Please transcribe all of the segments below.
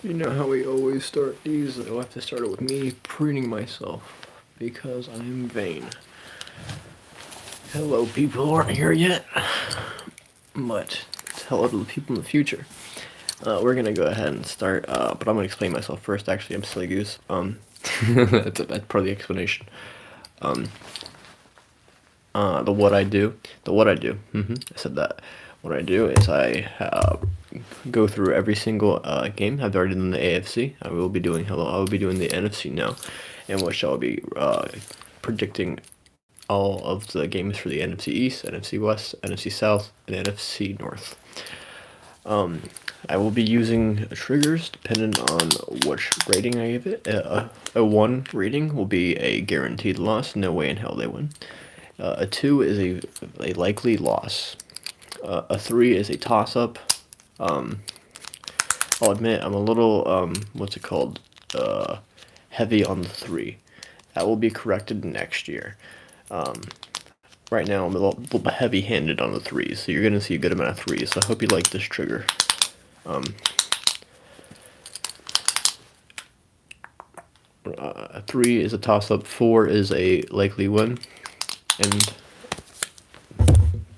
You know how we always start these? I'll have to start it with me preening myself because I am vain. Hello, people who aren't here yet, but hello to the people in the future. We're gonna go ahead and start, but I'm gonna explain myself first. Actually, I'm Silly Goose. That's part of the explanation. The what I do. I said that. What I do is I go through every single game. I've already done the AFC. I will be doing the NFC now, in which I'll be predicting all of the games for the NFC East, NFC West, NFC South, and NFC North. I will be using triggers depending on which rating I give it. A 1 rating will be a guaranteed loss. No way in hell they win. A 2 is a likely loss. A 3 is a toss-up. I'll admit I'm a little, heavy on the 3. That will be corrected next year. Right now I'm a little heavy-handed on the 3s, so you're going to see a good amount of 3s, so I hope you like this trigger. A 3 is a toss-up, 4 is a likely win, and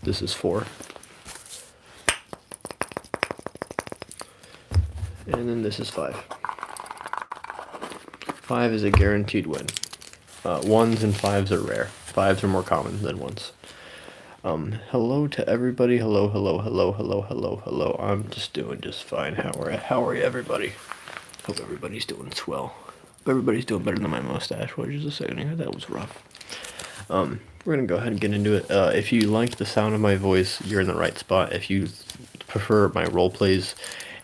this is 4. And then this is 5. 5 is a guaranteed win. 1s and 5s are rare. 5s are more common than 1s. Hello to everybody. Hello. I'm just doing just fine. How are you, everybody? Hope everybody's doing swell. Everybody's doing better than my mustache was just a second ago. That was rough. We're gonna go ahead and get into it. If you like the sound of my voice, you're in the right spot. If you prefer my role plays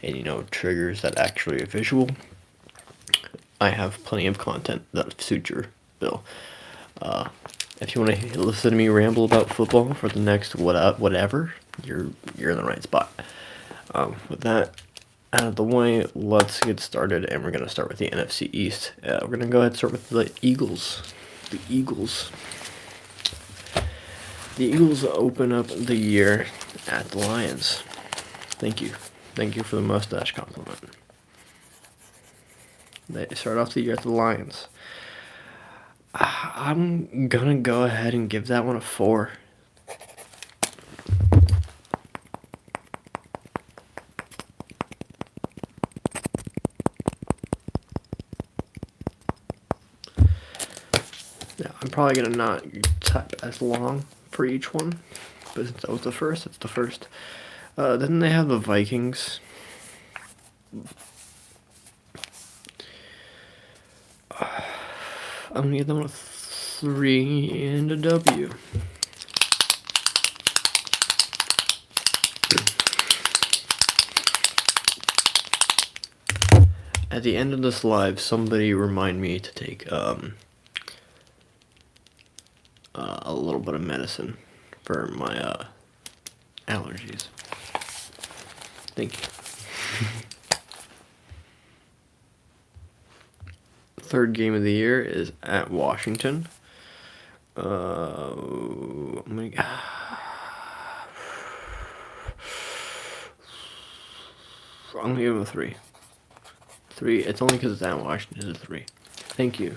and triggers that actually are visual, I have plenty of content that suits your bill. If you want to listen to me ramble about football for the next whatever, you're in the right spot. With that out of the way, let's get started, and we're going to start with the NFC East. We're going to go ahead and start with the Eagles. The Eagles open up the year at the Lions. Thank you for the mustache compliment. They start off the year at the Lions. I'm gonna go ahead and give that one a 4. Yeah, I'm probably gonna not type as long for each one, but since that was the first, it's the first. Then they have the Vikings. I'm gonna give them a 3 and a W. At the end of this live, somebody remind me to take a little bit of medicine for my allergies. Thank you. Third game of the year is at Washington. I'm gonna give him a 3. 3. It's only because it's at Washington. It's a 3. Thank you.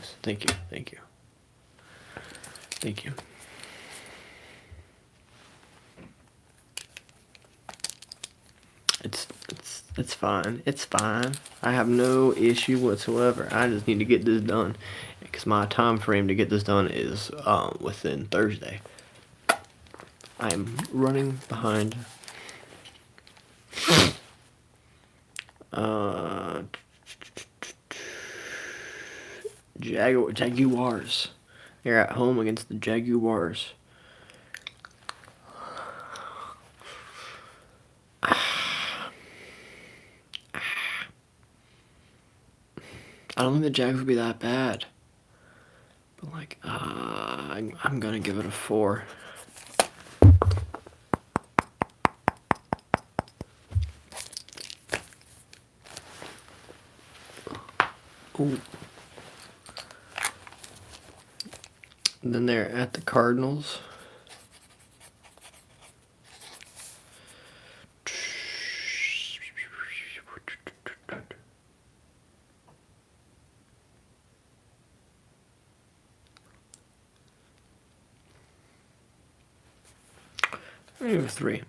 It's fine. It's fine. I have no issue whatsoever. I just need to get this done, because my time frame to get this done is within Thursday. I'm running behind. Jaguars. They're at home against the Jaguars. I don't think the Jags would be that bad, but I'm gonna give it a 4. Ooh. And then they're at the Cardinals. gonna give it a 3.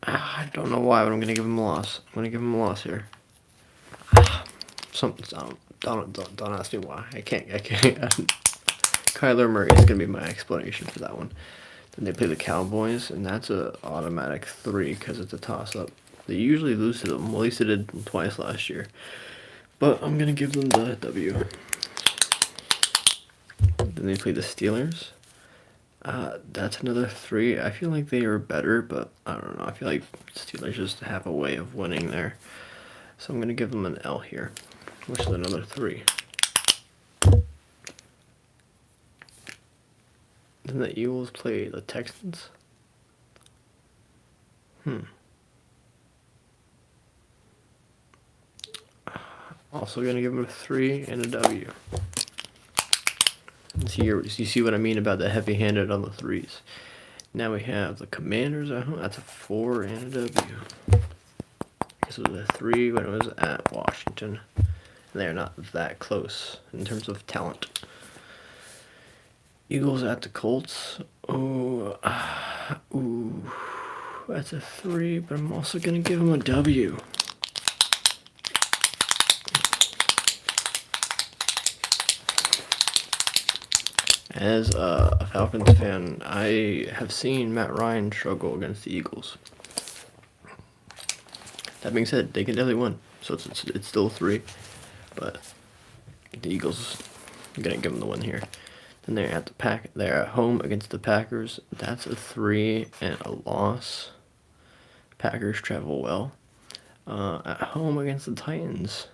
I don't know why, but I'm gonna give him a loss. I'm gonna give him a loss here. Something's don't ask me why. I can't. Kyler Murray is gonna be my explanation for that one. Then they play the Cowboys, and that's a automatic 3 because it's a toss-up. They usually lose to them. Well, at least they did twice last year. But I'm gonna give them the W. Then they play the Steelers. That's another 3. I feel like they are better, but I don't know. I feel like Steelers just have a way of winning there. So I'm going to give them an L here, which is another 3. Then the Eagles play the Texans. Also going to give them a 3 and a W. Here, you see what I mean about the heavy-handed on the 3s. Now we have the Commanders at home. That's a 4 and a W. This was a 3 when it was at Washington. They're not that close in terms of talent. Eagles at the Colts. Oh, that's a 3, but I'm also gonna give them a W. As a Falcons fan, I have seen Matt Ryan struggle against the Eagles. That being said, they can definitely win, so it's still a 3, but the Eagles, I'm gonna give them the win here. Then they're at home against the Packers. That's a 3 and a loss. Packers travel well. At home against the Titans.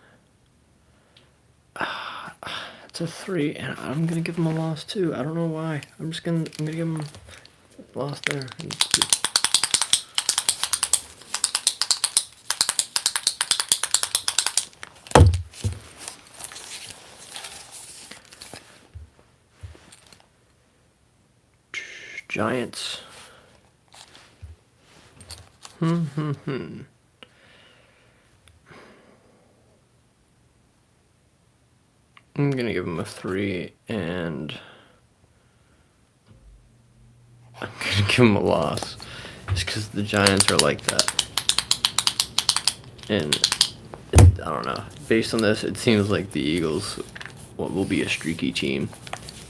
It's a 3, and I'm gonna give them a loss too. I don't know why. I'm gonna give them a loss there. Giants. I'm gonna give them a 3, and I'm gonna give them a loss, just because the Giants are like that. And I don't know. Based on this, it seems like the Eagles will be a streaky team.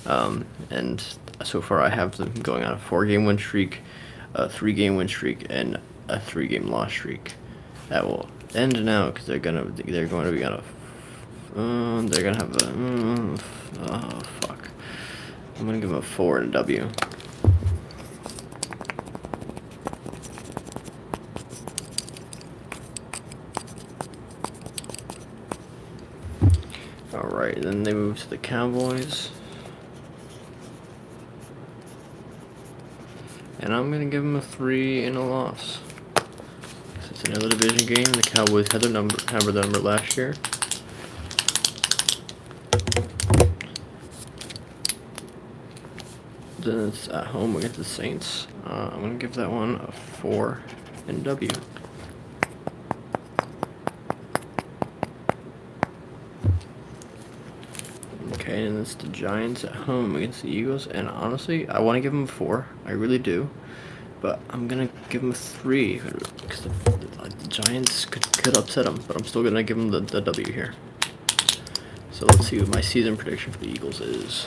And so far, I have them going on a 4-game win streak, a 3-game win streak, and a 3-game loss streak. That will end now because they're going to be on a. They're gonna have a. Oh fuck! I'm gonna give them a 4 and a W. All right, then they move to the Cowboys, and I'm gonna give them a 3 and a loss. It's another division game. The Cowboys had their number last year. Then it's at home against the Saints. I'm going to give that one a 4 and W. Okay, and it's the Giants at home against the Eagles. And honestly, I want to give them a 4. I really do. But I'm going to give them a 3. Because the Giants could upset them. But I'm still going to give them the W here. So let's see what my season prediction for the Eagles is.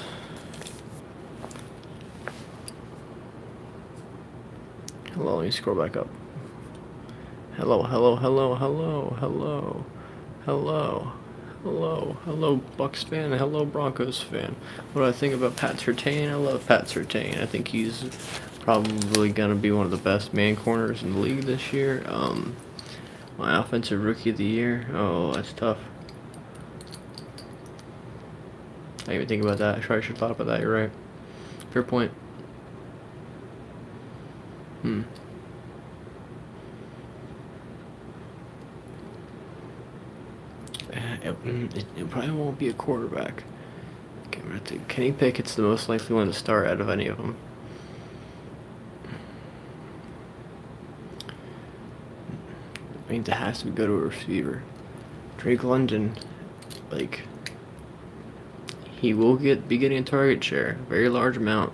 Hello, let me scroll back up. Hello, Bucks fan, hello, Broncos fan. What do I think about Pat Surtain? I love Pat Surtain. I think he's probably going to be one of the best man corners in the league this year. My offensive rookie of the year. Oh, that's tough. I didn't even think about that. I probably should have thought about that. You're right. Fair point. It probably won't be a quarterback. Okay, I'm gonna take Kenny Pickett's the most likely one to start out of any of them. I think that has to go to a receiver. Drake London, he will be getting a target share, very large amount.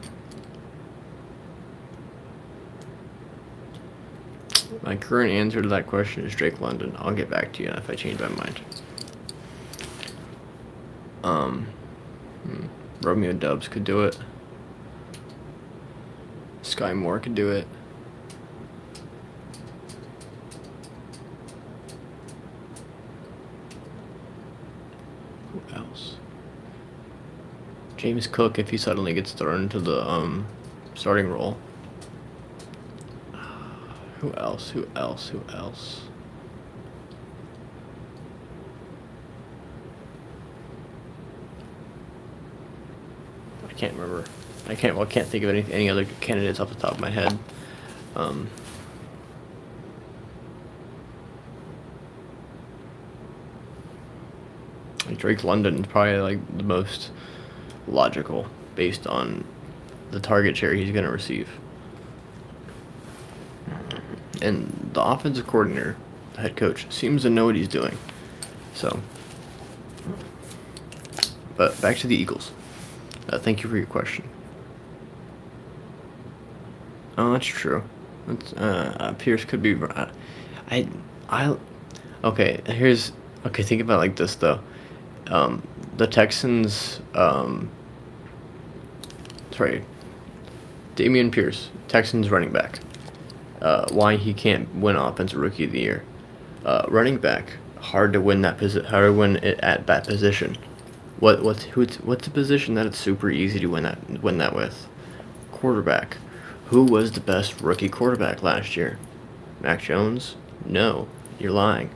My current answer to that question is Drake London. I'll get back to you if I change my mind. Romeo Dubs could do it. Sky Moore could do it. Who else? James Cook, if he suddenly gets thrown into the starting role. Who else? Who else? Who else? I can't remember. I can't think of any other candidates off the top of my head. Like Drake London is probably like the most logical based on the target share he's going to receive. And the offensive coordinator, the head coach, seems to know what he's doing. So, but back to the Eagles. Thank you for your question. Oh, that's true. Pierce could be. Okay. Okay. Think about it like this though. The Texans. Sorry. Dameon Pierce, Texans running back. Why he can't win Offensive Rookie of the Year? Running back, hard to win that hard to win it at that position. What's the position that it's super easy to win that with? Quarterback. Who was the best rookie quarterback last year? Mac Jones? No, you're lying.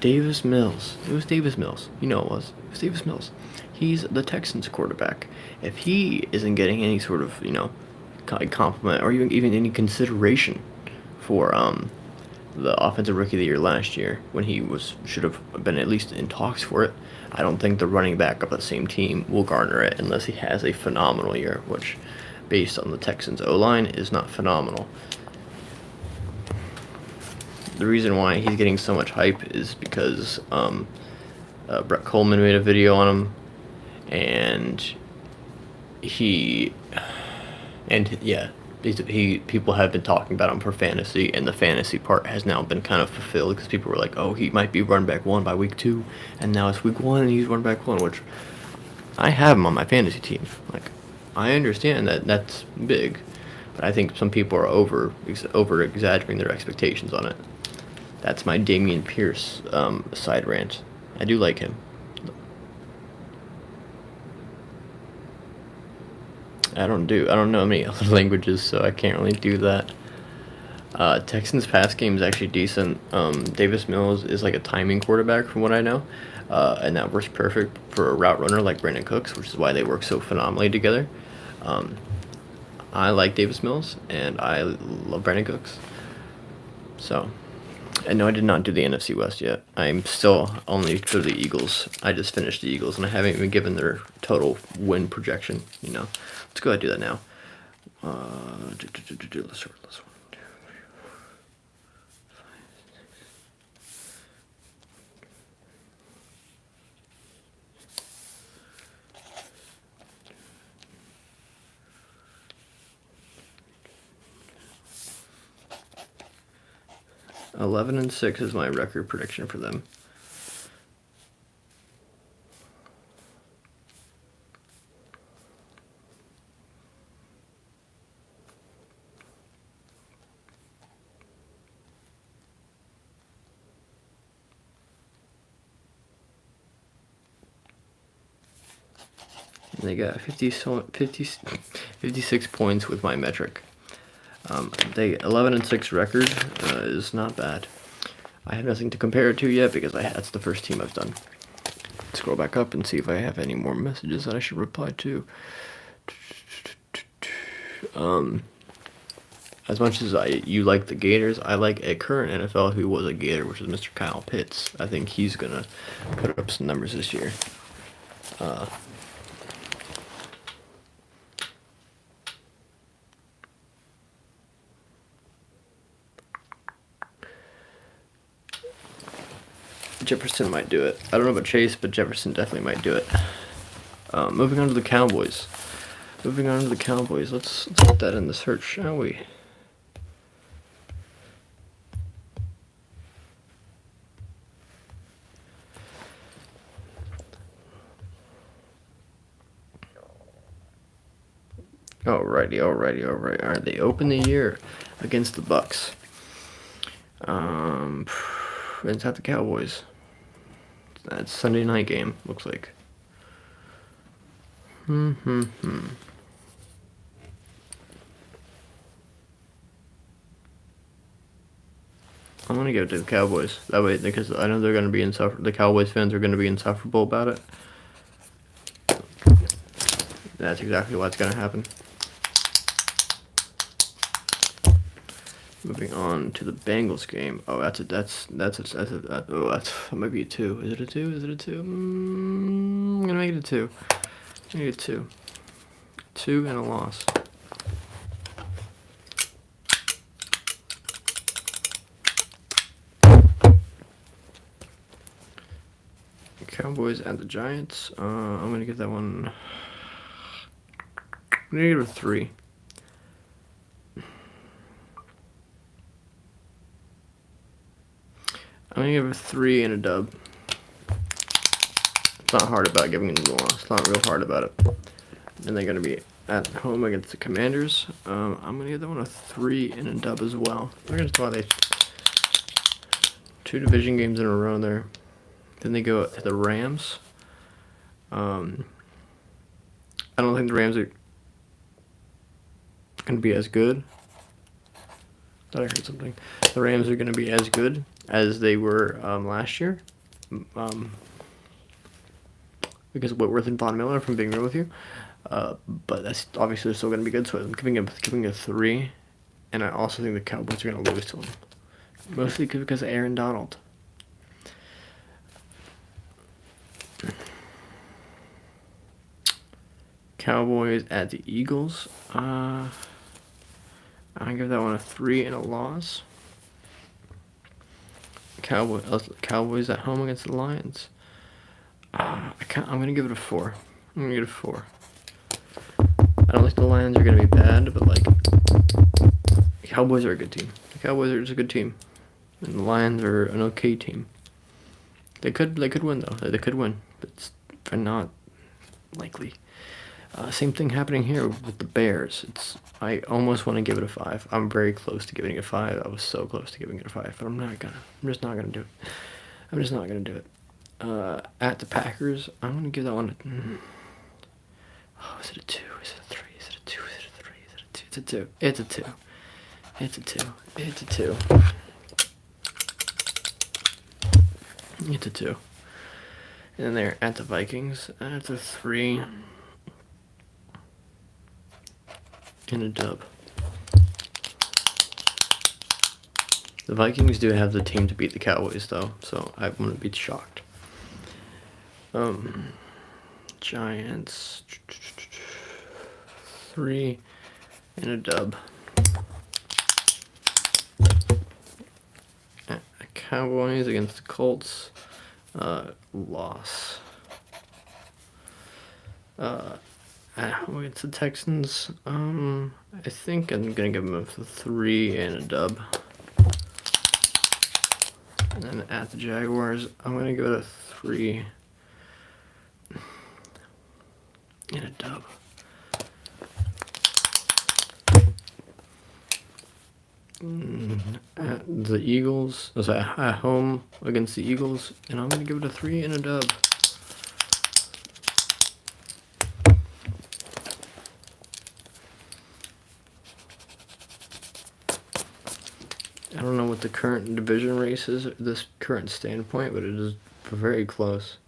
Davis Mills. It was Davis Mills. You know it was. It was Davis Mills. He's the Texans quarterback. If he isn't getting any sort of compliment or even any consideration for the Offensive Rookie of the Year last year, when he should have been at least in talks for it, I don't think the running back of the same team will garner it unless he has a phenomenal year, which, based on the Texans' O-line, is not phenomenal. The reason why he's getting so much hype is because Brett Coleman made a video on him, and people have been talking about him for fantasy, and the fantasy part has now been kind of fulfilled because people were like, oh, he might be run back 1 by week 2, and now it's week 1 and he's run back 1, which I have him on my fantasy team. Like, I understand that that's big, but I think some people are over exaggerating their expectations on it. That's my Dameon Pierce side rant. I do like him. I don't know many other languages, so I can't really do that. Texans pass game is actually decent. Davis Mills is like a timing quarterback from what I know, and that works perfect for a route runner like Brandon Cooks, which is why they work so phenomenally together. I like Davis Mills, and I love Brandon Cooks. So, and no, I did not do the NFC West yet. I'm still only for the Eagles. I just finished the Eagles, and I haven't even given their total win projection. Let's go ahead and do that now. Let's start with this one. 11-6 is my record prediction for them. They got 56 points with my metric. They 11-6 record is not bad. I have nothing to compare it to yet because that's the first team I've done. Scroll back up and see if I have any more messages that I should reply to. As much as you like the Gators, I like a current NFL who was a Gator, which is Mr. Kyle Pitts. I think he's gonna put up some numbers this year. Jefferson might do it. I don't know about Chase, but Jefferson definitely might do it. Moving on to the Cowboys. Let's put that in the search, shall we? Alright. Alright, they open the year against the Bucks. It's at the Cowboys. That's Sunday night game, looks like. I'm gonna give it to the Cowboys. That way, because I know they're gonna be the Cowboys fans are gonna be insufferable about it. That's exactly what's gonna happen. Moving on to the Bengals game. Oh, that might be a 2. Is it a 2? I'm gonna make it a 2. I'm gonna get 2. 2 and a loss. Cowboys and the Giants. I'm gonna give that one. I'm gonna give it a 3. I'm gonna give it a 3 and a dub. It's not hard about giving it a loss. It's not real hard about it. And they're gonna be at home against the Commanders. I'm gonna give that one a 3 and a dub as well. We're gonna talk about 2 division games in a row there. Then they go to the Rams. I don't think the Rams are gonna be as good. Thought I heard something. The Rams are gonna be as good as they were last year. Because of Whitworth and Von Miller, from being real with you. But that's obviously they're still going to be good, so I'm giving a 3. And I also think the Cowboys are going to lose to them. Mostly because of Aaron Donald. Cowboys at the Eagles. I give that one a 3 and a loss. Cowboys at home against the Lions. I'm gonna give it a 4. I'm gonna give it a 4. I don't think the Lions are gonna be bad, but like the Cowboys are a good team. The Cowboys are just a good team, and the Lions are an okay team. They could win though. They could win, but it's not likely. Same thing happening here with the Bears. I almost want to give it a 5. I'm very close to giving it a 5. I was so close to giving it a 5, but I'm just not gonna do it. I'm just not gonna do it. At the Packers, I'm gonna give that one is it a 2? Is it a 3? Is it a 2? Is it a 3? Is it a 2? It's a 2. It's a 2. It's a 2. It's a 2. It's a 2. And then they're at the Vikings. That's a 3. And a dub. The Vikings do have the team to beat the Cowboys, though, so I wouldn't be shocked. Giants 3 and a dub. Cowboys against the Colts, loss. At home against the Texans, I think I'm gonna give them a 3 and a dub. And then at the Jaguars, I'm gonna give it a 3 and a dub. At the Eagles, at home against the Eagles, and I'm gonna give it a 3 and a dub. I don't know what the current division race is at this current standpoint, but it is very close.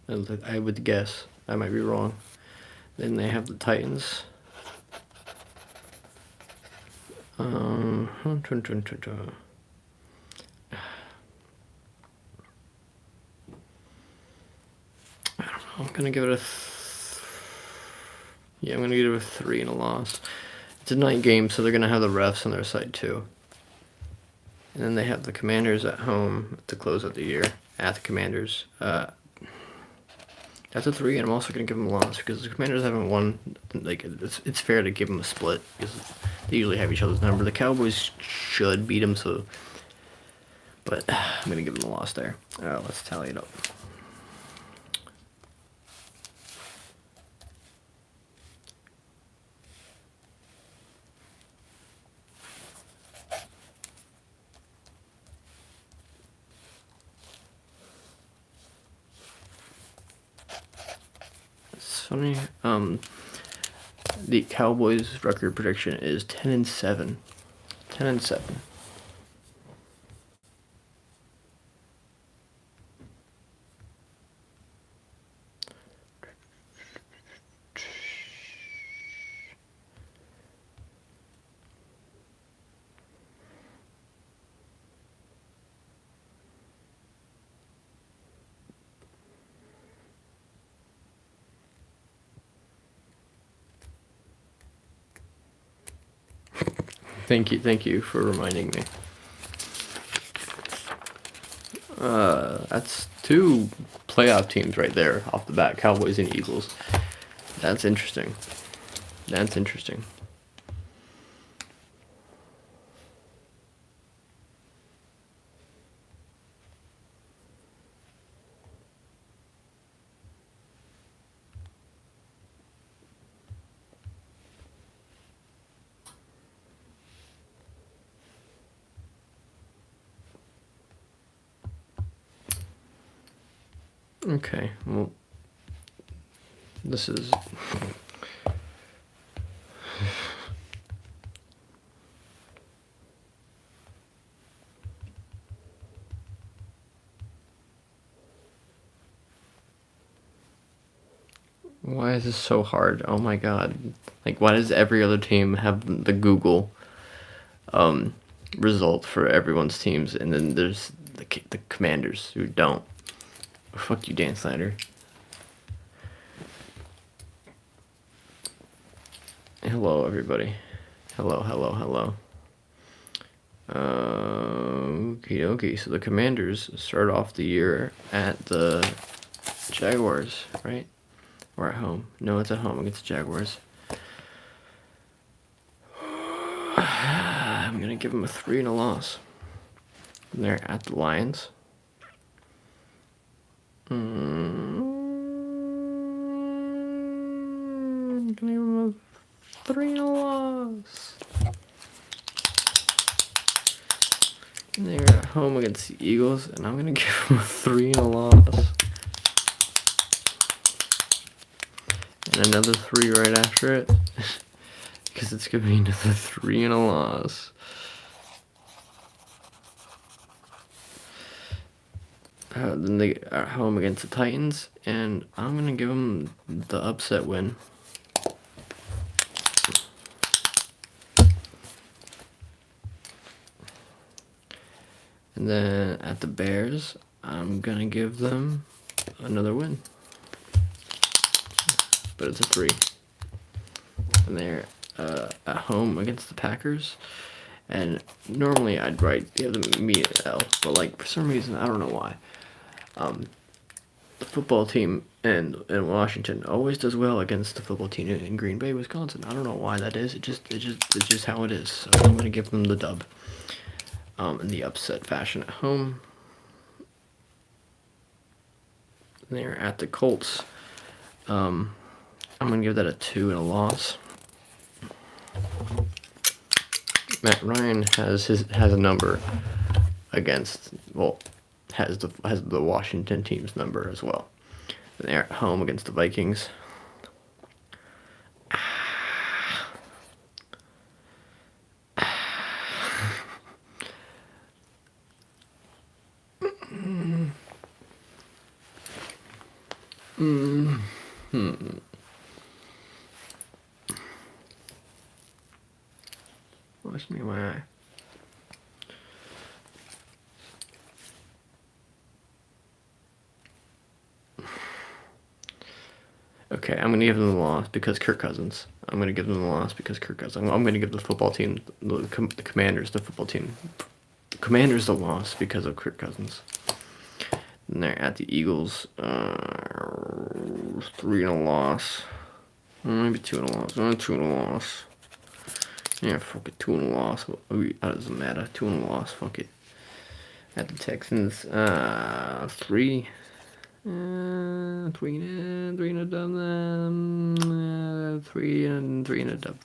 I would guess. I might be wrong. Then they have the Titans. I don't know. I'm gonna give it I'm gonna give it a 3 and a loss. It's a night game, so they're gonna have the refs on their side too. And then they have the Commanders at home to close out the year. At the Commanders. That's a 3, and I'm also going to give them a loss because the Commanders haven't won. Like, it's fair to give them a split because they usually have each other's number. The Cowboys should beat them, so. But I'm going to give them a loss there. Let's tally it up. funny. The Cowboys' record prediction is 10-7. 10-7. Thank you for reminding me. That's two playoff teams right there off the bat, Cowboys and Eagles. That's interesting. That's interesting. Okay, well, this is... Why is this so hard? Oh my god. Like, why does every other team have the Google result for everyone's teams, and then there's the Commanders who don't? Oh, fuck you, Dan Snyder. Hello, everybody. Hello. Okay. So the Commanders start off the year at the Jaguars, right? Or at home. No, it's at home against the Jaguars. I'm going to give them a 3 and a loss. And they're at the Lions. I'm going to give them a 3 and a loss. And they're at home against the Eagles, and I'm going to give them a 3 and a loss. And another 3 right after it. Because it's going to be another 3 and a loss. Then they are home against the Titans, and I'm going to give them the upset win. And then at the Bears, I'm going to give them another win. But it's a 3. And they're at home against the Packers. And normally I'd give them immediate L, but like for some reason, I don't know why. The football team in Washington always does well against the football team in Green Bay, Wisconsin. I don't know why that is. It's just how it is. So I'm gonna give them the dub. In the upset fashion at home. They're at the Colts. I'm gonna give that a 2 and a loss. Matt Ryan has a number against, well, has the Washington team's number as well. And they're at home against the Vikings. What's me in my eye? Okay, I'm gonna give them the loss because Kirk Cousins. I'm gonna give them the loss because Kirk Cousins. I'm gonna give the football team, the Commanders, the football team. The Commanders the loss because of Kirk Cousins. And they're at the Eagles. 3 and a loss. Maybe 2 and a loss. 2 and a loss. Yeah, fuck it. 2 and a loss. That doesn't matter. 2 and a loss. Fuck it. At the Texans, 3. 3 and a dub. 3 and a dub.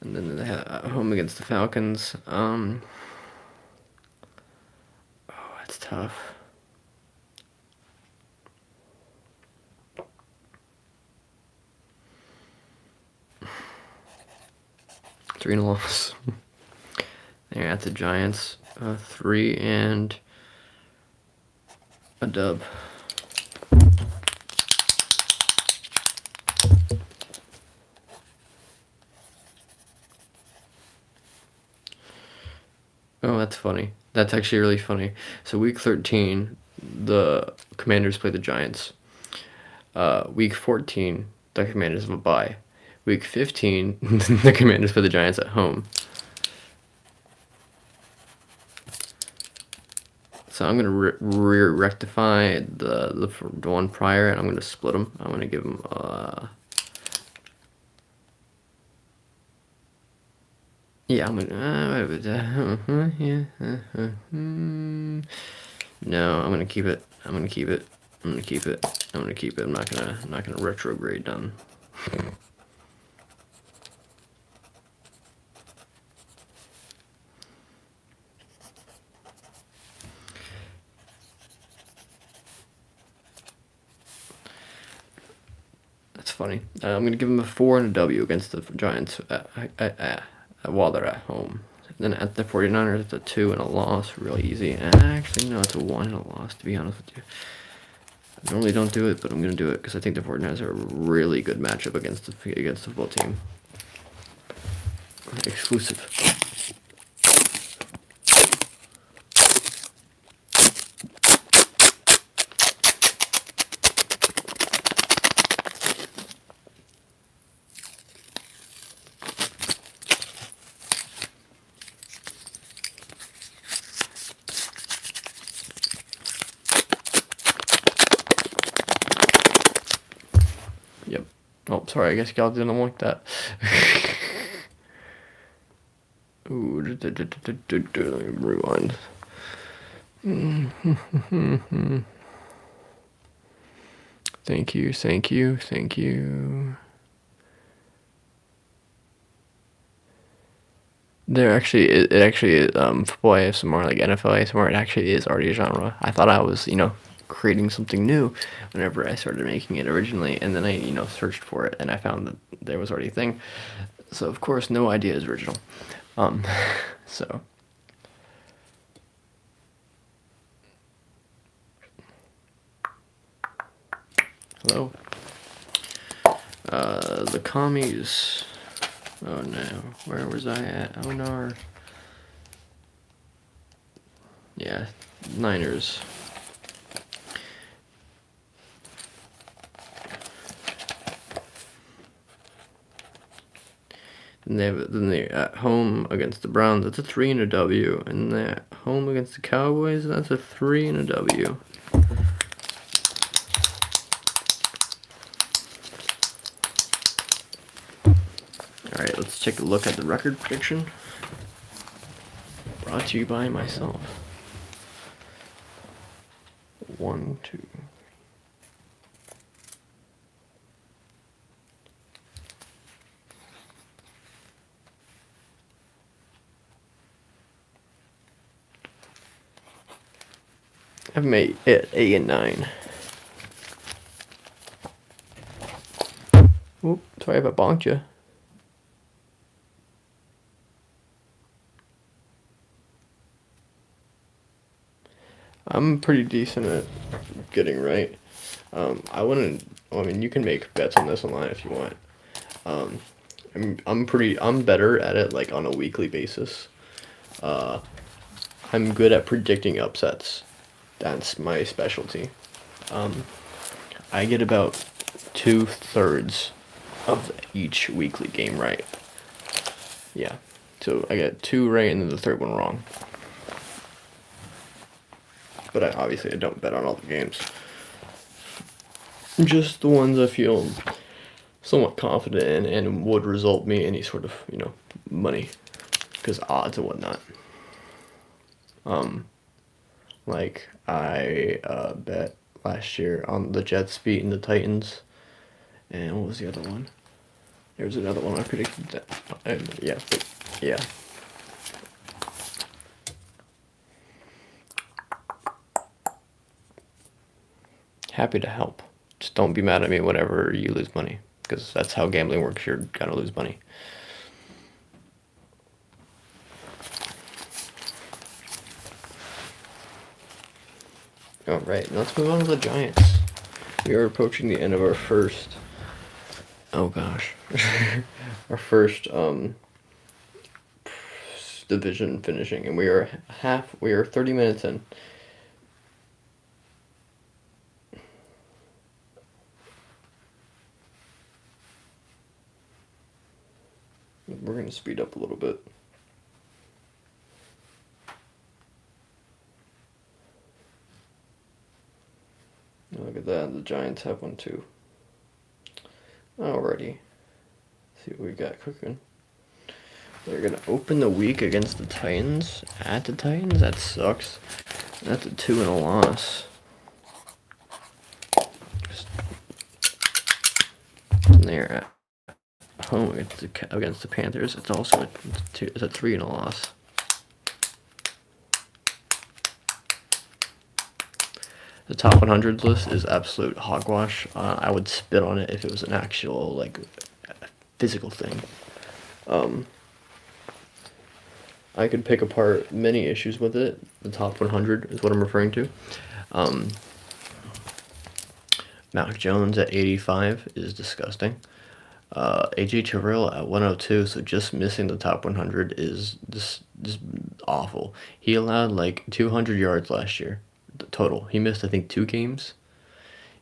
And then they have home against the Falcons. Oh, that's tough. 3 and a loss. They're at the Giants, 3 and a dub. Oh, that's funny. That's actually really funny. So week 13, the Commanders play the Giants. Week 14, the Commanders have a bye. Week 15, the Commanders play the Giants at home. So I'm gonna rectify the one prior, and I'm gonna split them. I'm gonna give them yeah, I'm gonna no, I'm gonna keep it. I'm gonna keep it. I'm gonna keep it. I'm gonna keep it. I'm not gonna retrograde down. That's funny. I'm gonna give them a 4 and a W against the Giants while they're at home. Then at the 49ers, it's a 2 and a loss, really easy. And actually, no, it's a 1 and a loss, to be honest with you. I normally don't do it, but I'm going to do it because I think the 49ers are a really good matchup against the football team. Exclusive. Yep. Oh, sorry, I guess y'all didn't like that. Ooh, let me rewind. Thank you, thank you, thank you. There actually, it actually is, football ASMR, like NFL ASMR, it actually is already a genre. I thought I was, creating something new whenever I started making it originally, and then I, searched for it, and I found that there was already a thing. So, of course, no idea is original. So. Hello? The commies. Oh no, where was I at? Oh no. Yeah, Niners. Then they're at home against the Browns. That's a 3 and a W. And they're at home against the Cowboys. That's a 3 and a W. Alright, let's take a look at the record prediction. Brought to you by myself. 1, 2. I've made it 8 and 9. Oop, sorry if I bonked you. I'm pretty decent at getting right. You can make bets on this online if you want. I'm better at it like on a weekly basis. I'm good at predicting upsets. That's my specialty. I get about 2/3 of each weekly game right. Yeah. So I get 2 right and then the third one wrong. But obviously I don't bet on all the games. Just the ones I feel somewhat confident in and would result me any sort of, money. Because odds and whatnot. Like I bet last year on the Jets beating the Titans. And what was the other one? There was another one I predicted that. Yeah. Happy to help. Just don't be mad at me whenever you lose money. Because that's how gambling works. You're gonna lose money. All right, let's move on to the Giants. We are approaching the end of our first. Oh gosh, our first division finishing, and we are 30 minutes in. We're gonna speed up a little bit. Look at that, the Giants have one too. Alrighty. See what we got cooking. They're gonna open the week against the Titans. At the Titans? That sucks. That's a 2 and a loss. They're at home against the Panthers. It's also a 3 and a loss. The top 100 list is absolute hogwash. I would spit on it if it was an actual, like, physical thing. I could pick apart many issues with it. The top 100 is what I'm referring to. Mac Jones at 85 is disgusting. AJ Terrell at 102, so just missing the top 100 is just awful. He allowed like 200 yards last year total. He missed, I think, 2 games.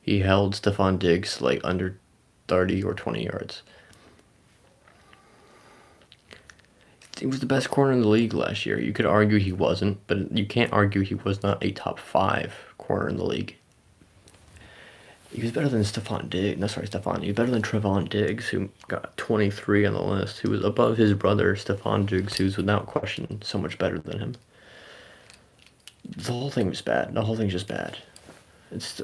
He held Stephon Diggs like under 30 or 20 yards. He was the best corner in the league last year. You could argue he wasn't, but you can't argue he was not a top 5 corner in the league. He was better than Stephon Diggs. No, sorry, Stephon. He was better than Trevon Diggs, who got 23 on the list, who was above his brother, Stephon Diggs, who's without question so much better than him. The whole thing was bad. The whole thing's just bad. It's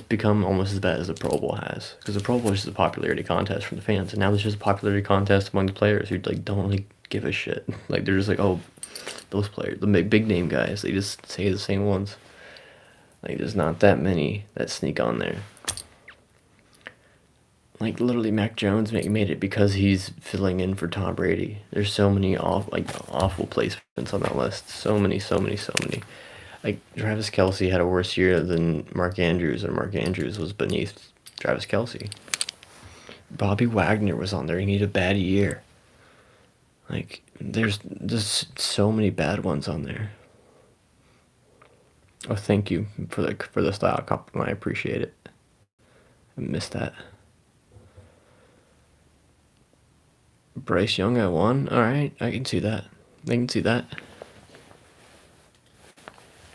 become almost as bad as the Pro Bowl has, because the Pro Bowl is just a popularity contest from the fans, and now there's just a popularity contest among the players who like don't really give a shit. Like they're just like, oh, those players, the big name guys, they just say the same ones. Like there's not that many that sneak on there. Like literally, Mac Jones made it because he's filling in for Tom Brady. There's so many awful placements on that list. So many. Like, Travis Kelce had a worse year than Mark Andrews, and Mark Andrews was beneath Travis Kelce. Bobby Wagner was on there. He had a bad year. Like, there's just so many bad ones on there. Oh, thank you for the style compliment. I appreciate it. I missed that. Bryce Young at 1. All right, I can see that.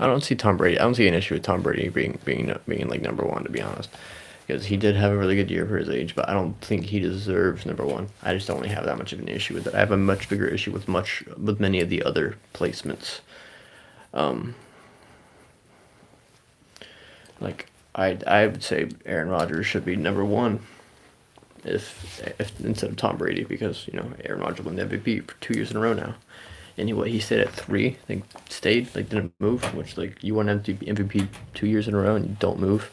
I don't see Tom Brady. I don't see an issue with Tom Brady being like number 1, to be honest, because he did have a really good year for his age. But I don't think he deserves number 1. I just don't really have that much of an issue with it. I have a much bigger issue with many of the other placements. Like I would say Aaron Rodgers should be number 1 if instead of Tom Brady, because Aaron Rodgers won the MVP for 2 years in a row now. And he stayed at 3. Like stayed, like didn't move. Which like you want him to be MVP 2 years in a row and you don't move.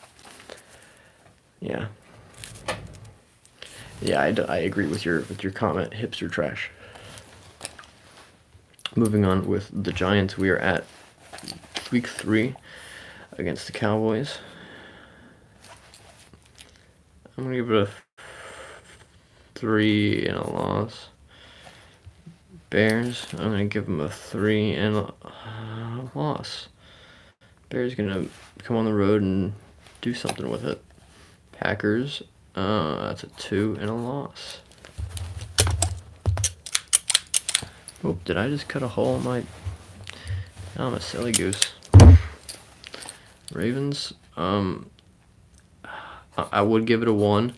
Yeah. Yeah, I agree with your comment. Hipster trash. Moving on with the Giants, we are at week 3 against the Cowboys. I'm gonna give it a 3 and a loss. Bears, I'm going to give them a 3 and a loss. Bears going to come on the road and do something with it. Packers, that's a 2 and a loss. Oh, did I just cut a hole in my... Oh, I'm a silly goose. Ravens, I would give it a 1,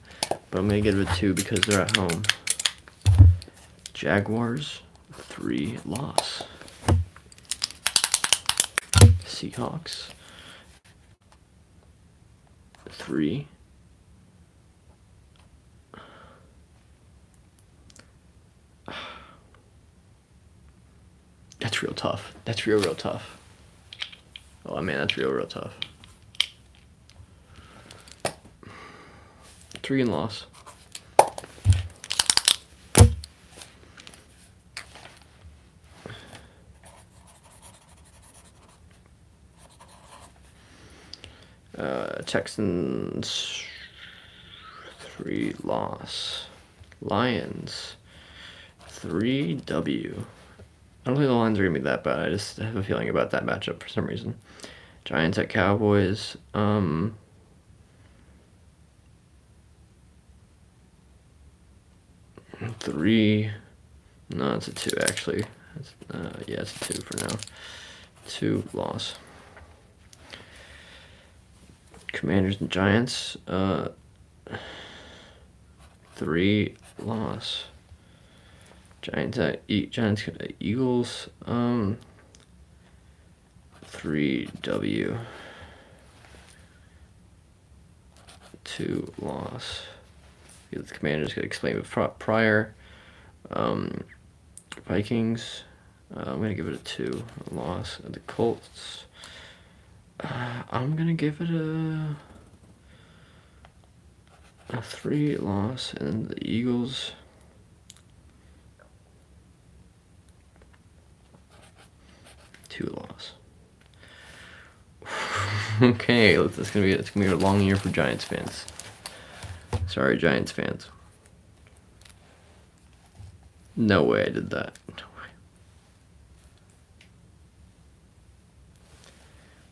but I'm going to give it a 2 because they're at home. Jaguars, 3 loss. Seahawks, 3. That's real tough. That's real tough. Oh man, that's real tough. 3 and loss. Texans 3 loss. Lions 3-W. I don't think the Lions are gonna be that bad. I just have a feeling about that matchup for some reason. Giants at Cowboys. 3. No, it's a 2 actually. Yeah, it's a 2 for now. 2 loss. Commanders and Giants. 3 loss. Giants at Eagles. 3-W. 2 loss. The Commanders could explain it prior. Vikings. I'm gonna give it a 2 loss. The Colts. I'm gonna give it a 3 loss, and the Eagles. Two loss. Okay, it's gonna be a long year for Giants fans. Sorry, Giants fans. No way I did that. No way.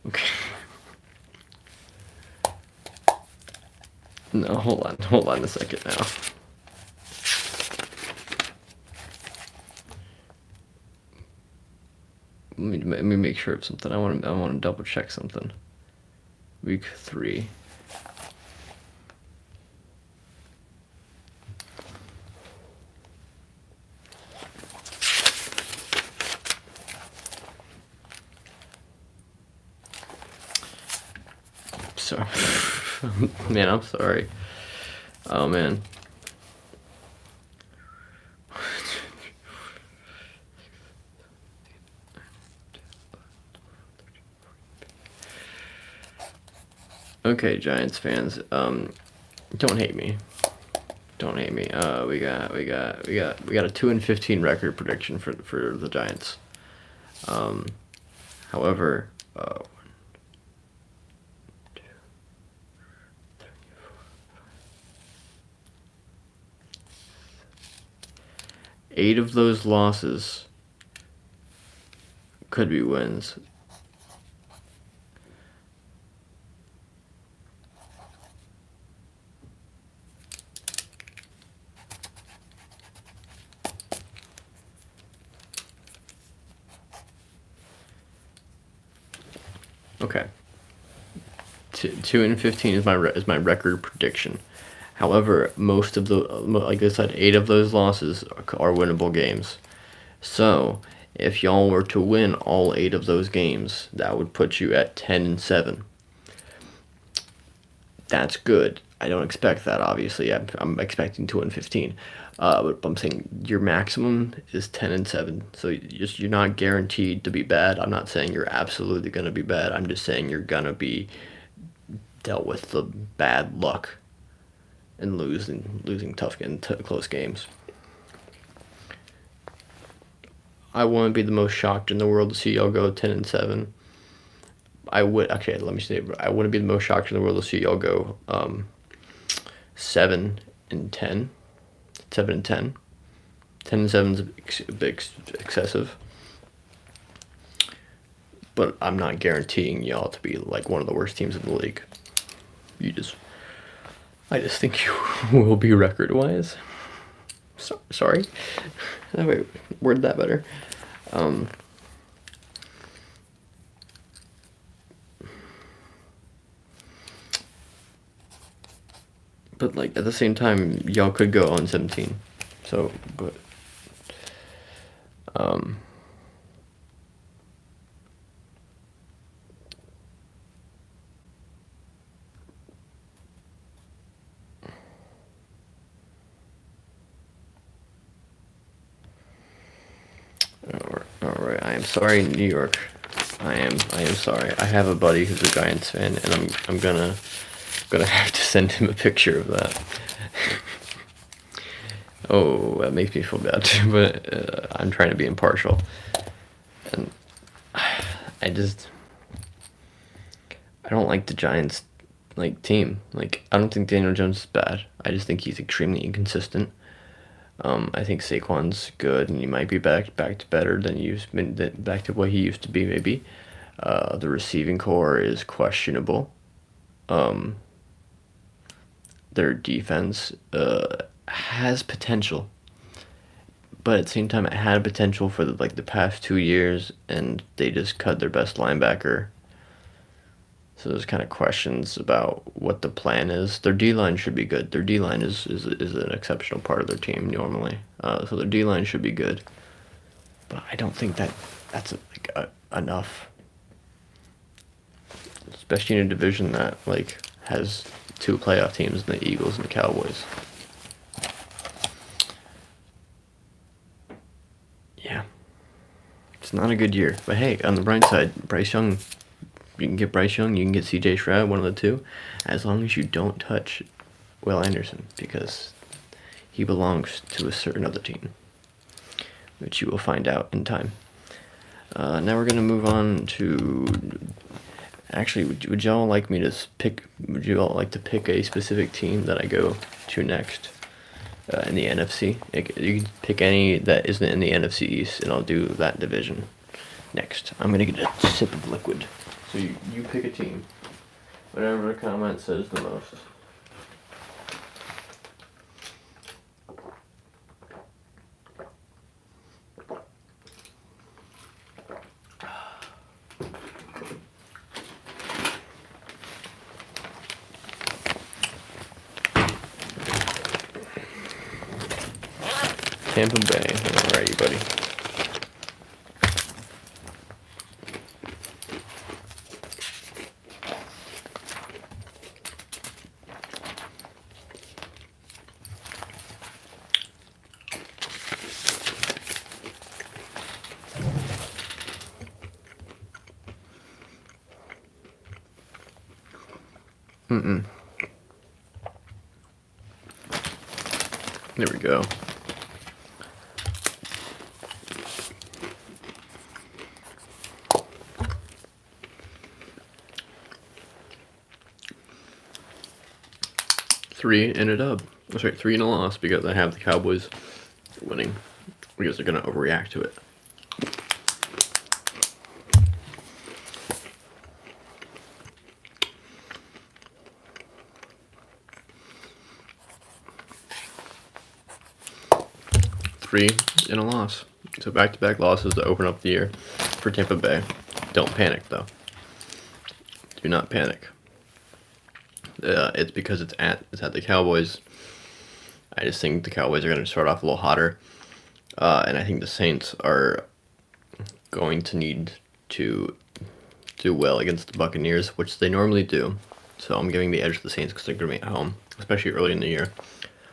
Okay. No, hold on a second now. Let me make sure of something. I want to double check something. Week 3. So, man, I'm sorry. Oh man. Okay, Giants fans, don't hate me. Don't hate me. We got a 2-15 record prediction for the Giants. However, 8 of those losses could be wins. Okay. 2-15 is my record prediction. However, most of the, like I said, 8 of those losses are winnable games. So, if y'all were to win all 8 of those games, that would put you at 10-7. That's good. I don't expect that, obviously. I'm expecting 2-15. But I'm saying your maximum is 10-7. So you're not guaranteed to be bad. I'm not saying you're absolutely going to be bad. I'm just saying you're going to be dealt with the bad luck and losing tough and close games. I wouldn't be the most shocked in the world to see y'all go 10-7. I wouldn't be the most shocked in the world to see y'all go 7-10. 7-10. 10-7 is a bit excessive. But I'm not guaranteeing y'all to be like one of the worst teams in the league. I just think you will be record-wise. Sorry. Wait, word that better. But like at the same time, y'all could go on 17. So, but all right. I am sorry, New York. I am sorry. I have a buddy who's a Giants fan, and I'm gonna have to send him a picture of that. Oh, that makes me feel bad too, but I'm trying to be impartial. And I don't like the Giants like team. Like I don't think Daniel Jones is bad. I just think he's extremely inconsistent. I think Saquon's good, and he might be back to better than back to what he used to be maybe. The receiving core is questionable. Their defense has potential, but at the same time, it had potential for the past 2 years, and they just cut their best linebacker. So there's kind of questions about what the plan is. Their D line should be good. Their D line is an exceptional part of their team normally. So their D line should be good, but I don't think that's enough, especially in a division that has two playoff teams, the Eagles and the Cowboys. Yeah, it's not a good year. But hey, on the bright side, Bryce Young. You can get Bryce Young, you can get C.J. Stroud, one of the two, as long as you don't touch Will Anderson, because he belongs to a certain other team, which you will find out in time. Now we're gonna move on to. Actually, would y'all like me to pick? Would you all like to pick a specific team that I go to next in the NFC? You can pick any that isn't in the NFC East, and I'll do that division next. I'm gonna get a sip of liquid. So you pick a team. Whatever the comment says the most. Tampa Bay. Alrighty, buddy. There we go. Three in a dub. Oh, sorry, 3 in a loss because I have the Cowboys winning because they're gonna overreact to it. Three in a loss. So back-to-back losses to open up the year for Tampa Bay. Don't panic, though. Do not panic. It's because it's at the Cowboys. I just think the Cowboys are going to start off a little hotter. And I think the Saints are going to need to do well against the Buccaneers, which they normally do. So I'm giving the edge to the Saints because they're going to be at home, especially early in the year.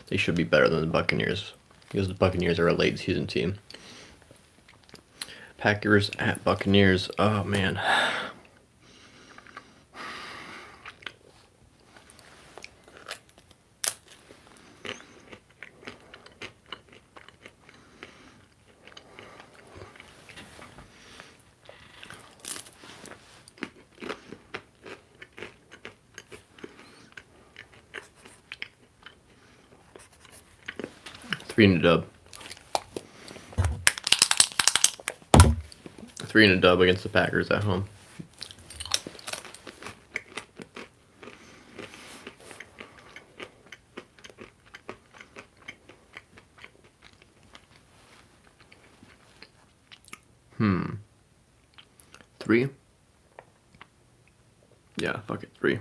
They should be better than the Buccaneers because the Buccaneers are a late season team. Packers at Buccaneers. Oh, man. Three in a dub. 3 in a dub against the Packers at home. Three? Yeah, fuck it. 3.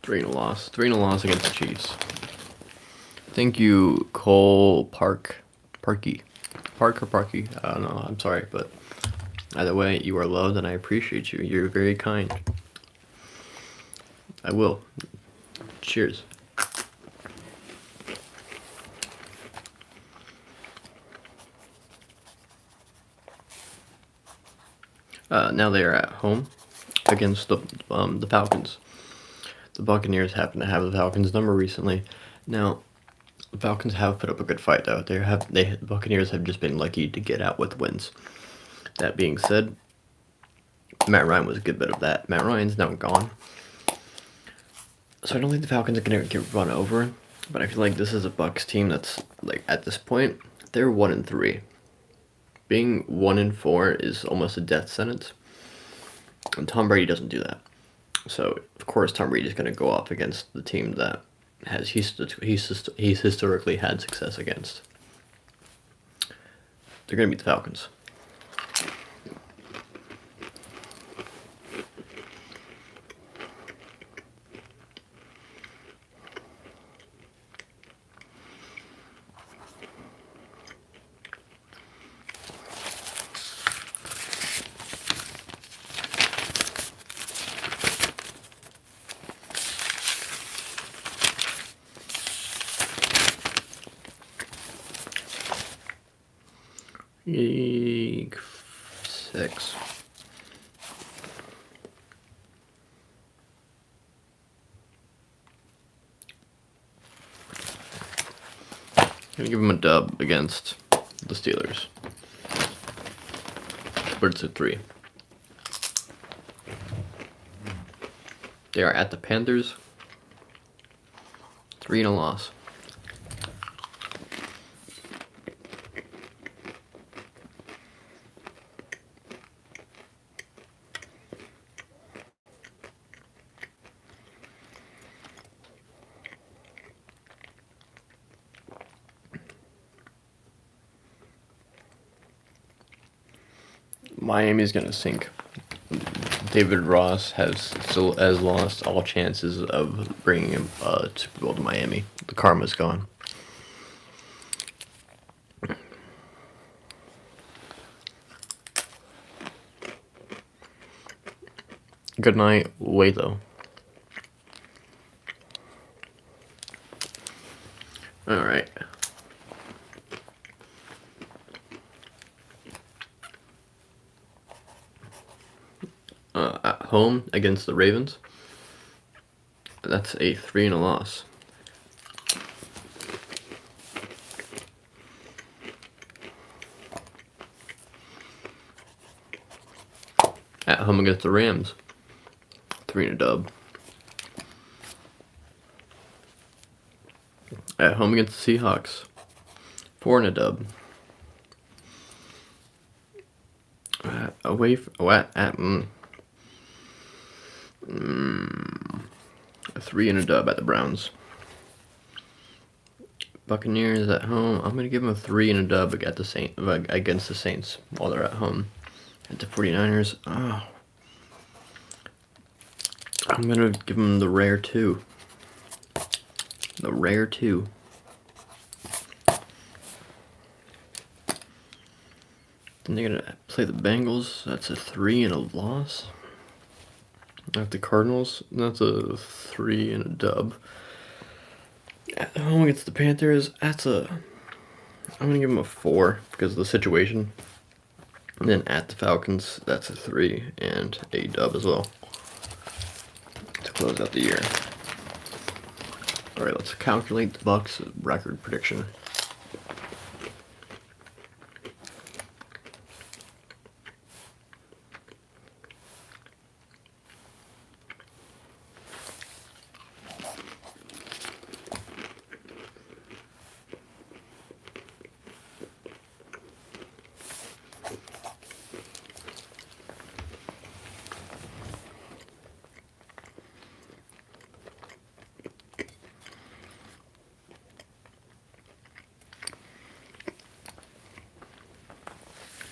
3 in a loss. 3 in a loss against the Chiefs. Thank you, Cole Parky. Park or Parky? I don't know. I'm sorry, but either way, you are loved and I appreciate you. You're very kind. I will. Cheers. Now they are at home against the Falcons. The Buccaneers happen to have the Falcons number recently. Now, the Falcons have put up a good fight, though. The Buccaneers have just been lucky to get out with wins. That being said, Matt Ryan was a good bit of that. Matt Ryan's now gone. So I don't think the Falcons are gonna get run over, but I feel like this is a Bucs team that's like at this point they're 1-3. Being 1-4 is almost a death sentence, and Tom Brady doesn't do that. So of course Tom Brady is gonna go off against the team that he's historically had success against. They're gonna beat the Falcons. Week 6. I'm gonna give him a dub against the Steelers. But it's a 3. They are at the Panthers. 3 and a loss. Miami's gonna sink. David Ross has lost all chances of bringing him Super Bowl to Miami. The karma's gone. Good night, Waylo. All right. At home against the Ravens. That's a 3 and a loss. At home against the Rams. 3 and a dub. At home against the Seahawks. 4 and a dub. Away from, a 3 and a dub at the Browns. Buccaneers at home. I'm gonna give them a 3 and a dub against the Saints while they're at home. At the 49ers. Oh. I'm gonna give them the rare 2. The rare 2. Then they're gonna play the Bengals. That's a 3 and a loss. At the Cardinals, that's a 3 and a dub. At home against the Panthers, I'm gonna give them a 4 because of the situation. And then at the Falcons, that's a 3 and a dub as well to close out the year. All right, let's calculate the Bucs record prediction.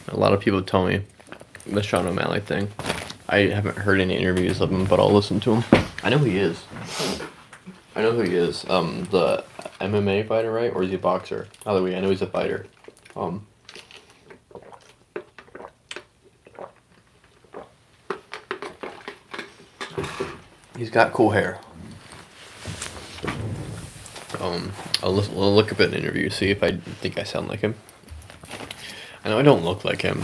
A lot of people tell me the Sean O'Malley thing. I haven't heard any interviews of him, but I'll listen to him. I know who he is. The MMA fighter, right? Or is he a boxer? Either way, I know he's a fighter. He's got cool hair. I'll look up an interview, see if I think I sound like him. I know I don't look like him,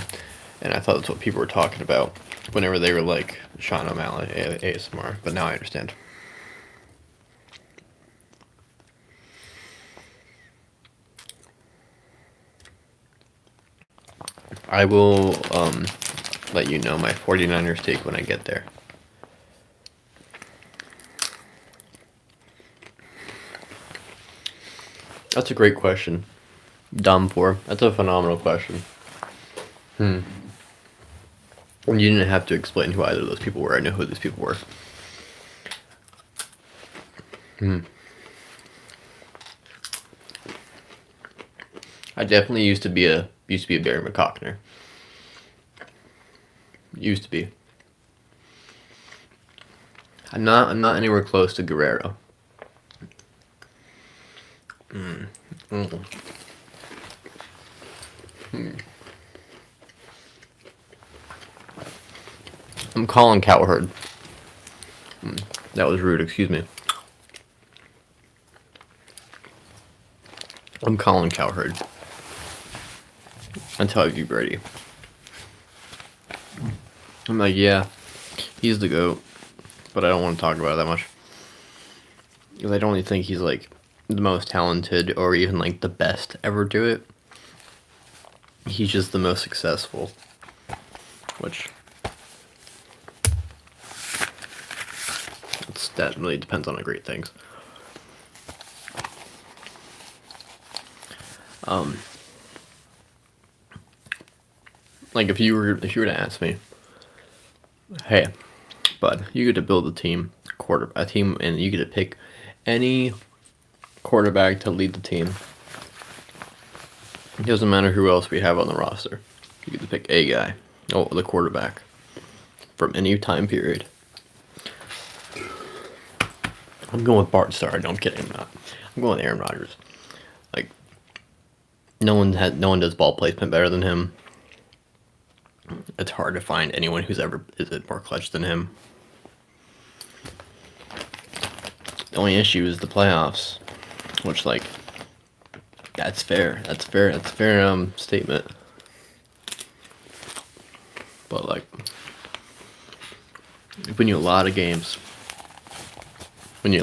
and I thought that's what people were talking about whenever they were like Sean O'Malley ASMR, but now I understand. I will let you know my 49ers take when I get there. That's a great question. Dumb for. That's a phenomenal question. And you didn't have to explain who either of those people were. I know who these people were. I definitely used to be a Barry McCockner. Used to be. I'm not anywhere close to Guerrero. I'm calling Cowherd. That was rude, excuse me. I'm calling Cowherd. Until you ready. I'm like, yeah, he's the GOAT. But I don't want to talk about it that much. Because I don't really think he's like the most talented or even like the best ever do it. He's just the most successful. Which that really depends on great things. Like if you were to ask me, hey, bud, you get to build a team, and you get to pick any quarterback to lead the team. It doesn't matter who else we have on the roster. You get to pick a guy, the quarterback, from any time period. I'm going with Bart Starr. No, I'm kidding. I'm not. I'm going with Aaron Rodgers. Like, no one does ball placement better than him. It's hard to find anyone who's ever is it more clutch than him. The only issue is the playoffs, which like that's fair. That's fair statement. But like, when you a lot of games. And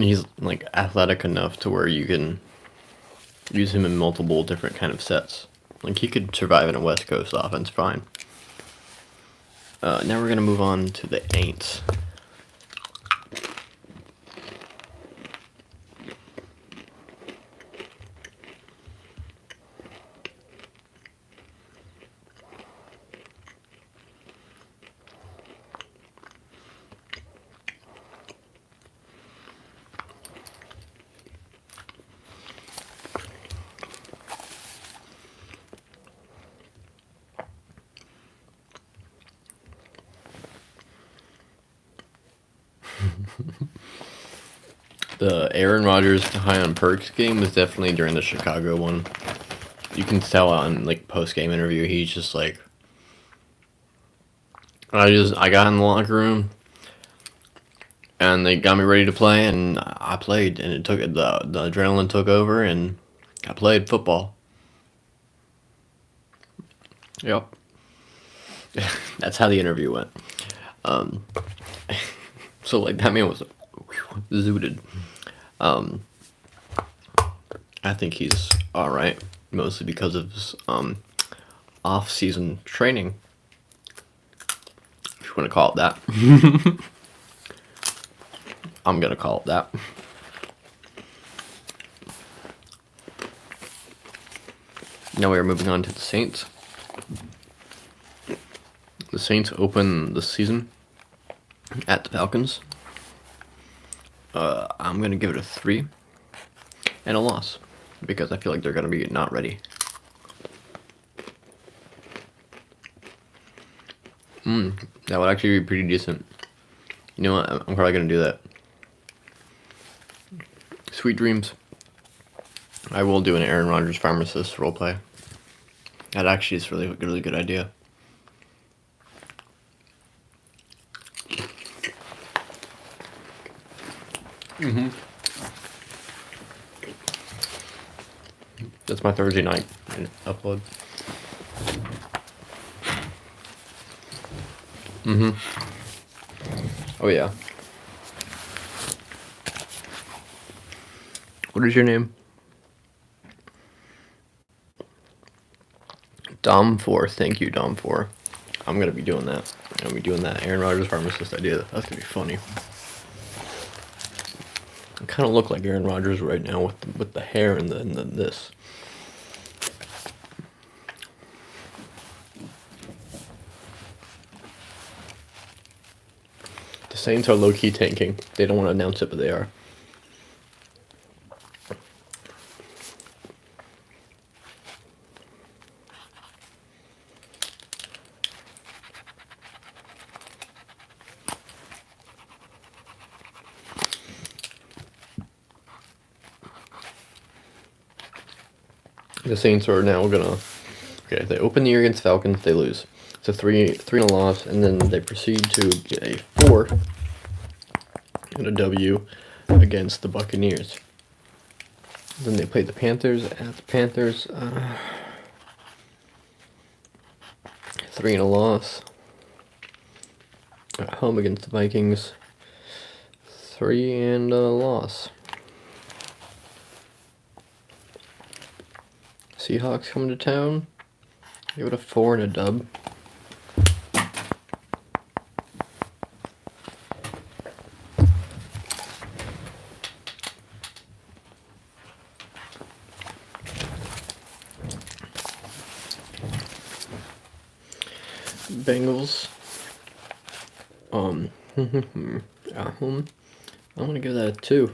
he's like athletic enough to where you can use him in multiple different kind of sets. Like he could survive in a West Coast offense fine. Now we're gonna move on to the Aints. The Aaron Rodgers high on perks game was definitely during the Chicago one. You can tell on like post game interview, he's just like, I got in the locker room, and they got me ready to play, and I played, and it took the adrenaline took over, and I played football. Yep, that's how the interview went. So like that man was zooted. I think he's all right, mostly because of his off-season training, if you want to call it that. I'm gonna call it that. Now we are moving on to the Saints. The Saints open the season at the Falcons. I'm going to give it a 3 and a loss because I feel like they're going to be not ready. That would actually be pretty decent. You know what? I'm probably going to do that. Sweet dreams. I will do an Aaron Rodgers pharmacist roleplay. That actually is really good idea. That's my Thursday night upload. Oh yeah. What is your name? Dom4. Thank you, Dom4. I'm gonna be doing that. I'm gonna be doing that Aaron Rodgers pharmacist idea. That's gonna be funny. I kind of look like Aaron Rodgers right now with the hair and the this. The Saints are low-key tanking. They don't want to announce it, but they are. The Saints are now gonna. Okay, they open the year against Falcons, they lose. It's a 3-0 loss, and then they proceed to get a 4 and a W against the Buccaneers. Then they played the Panthers at the Panthers. 3-0 loss. At home against the Vikings. 3-0 loss. Seahawks coming to town. Give it a 4 and a dub. Bengals. At home. I'm gonna give that a 2.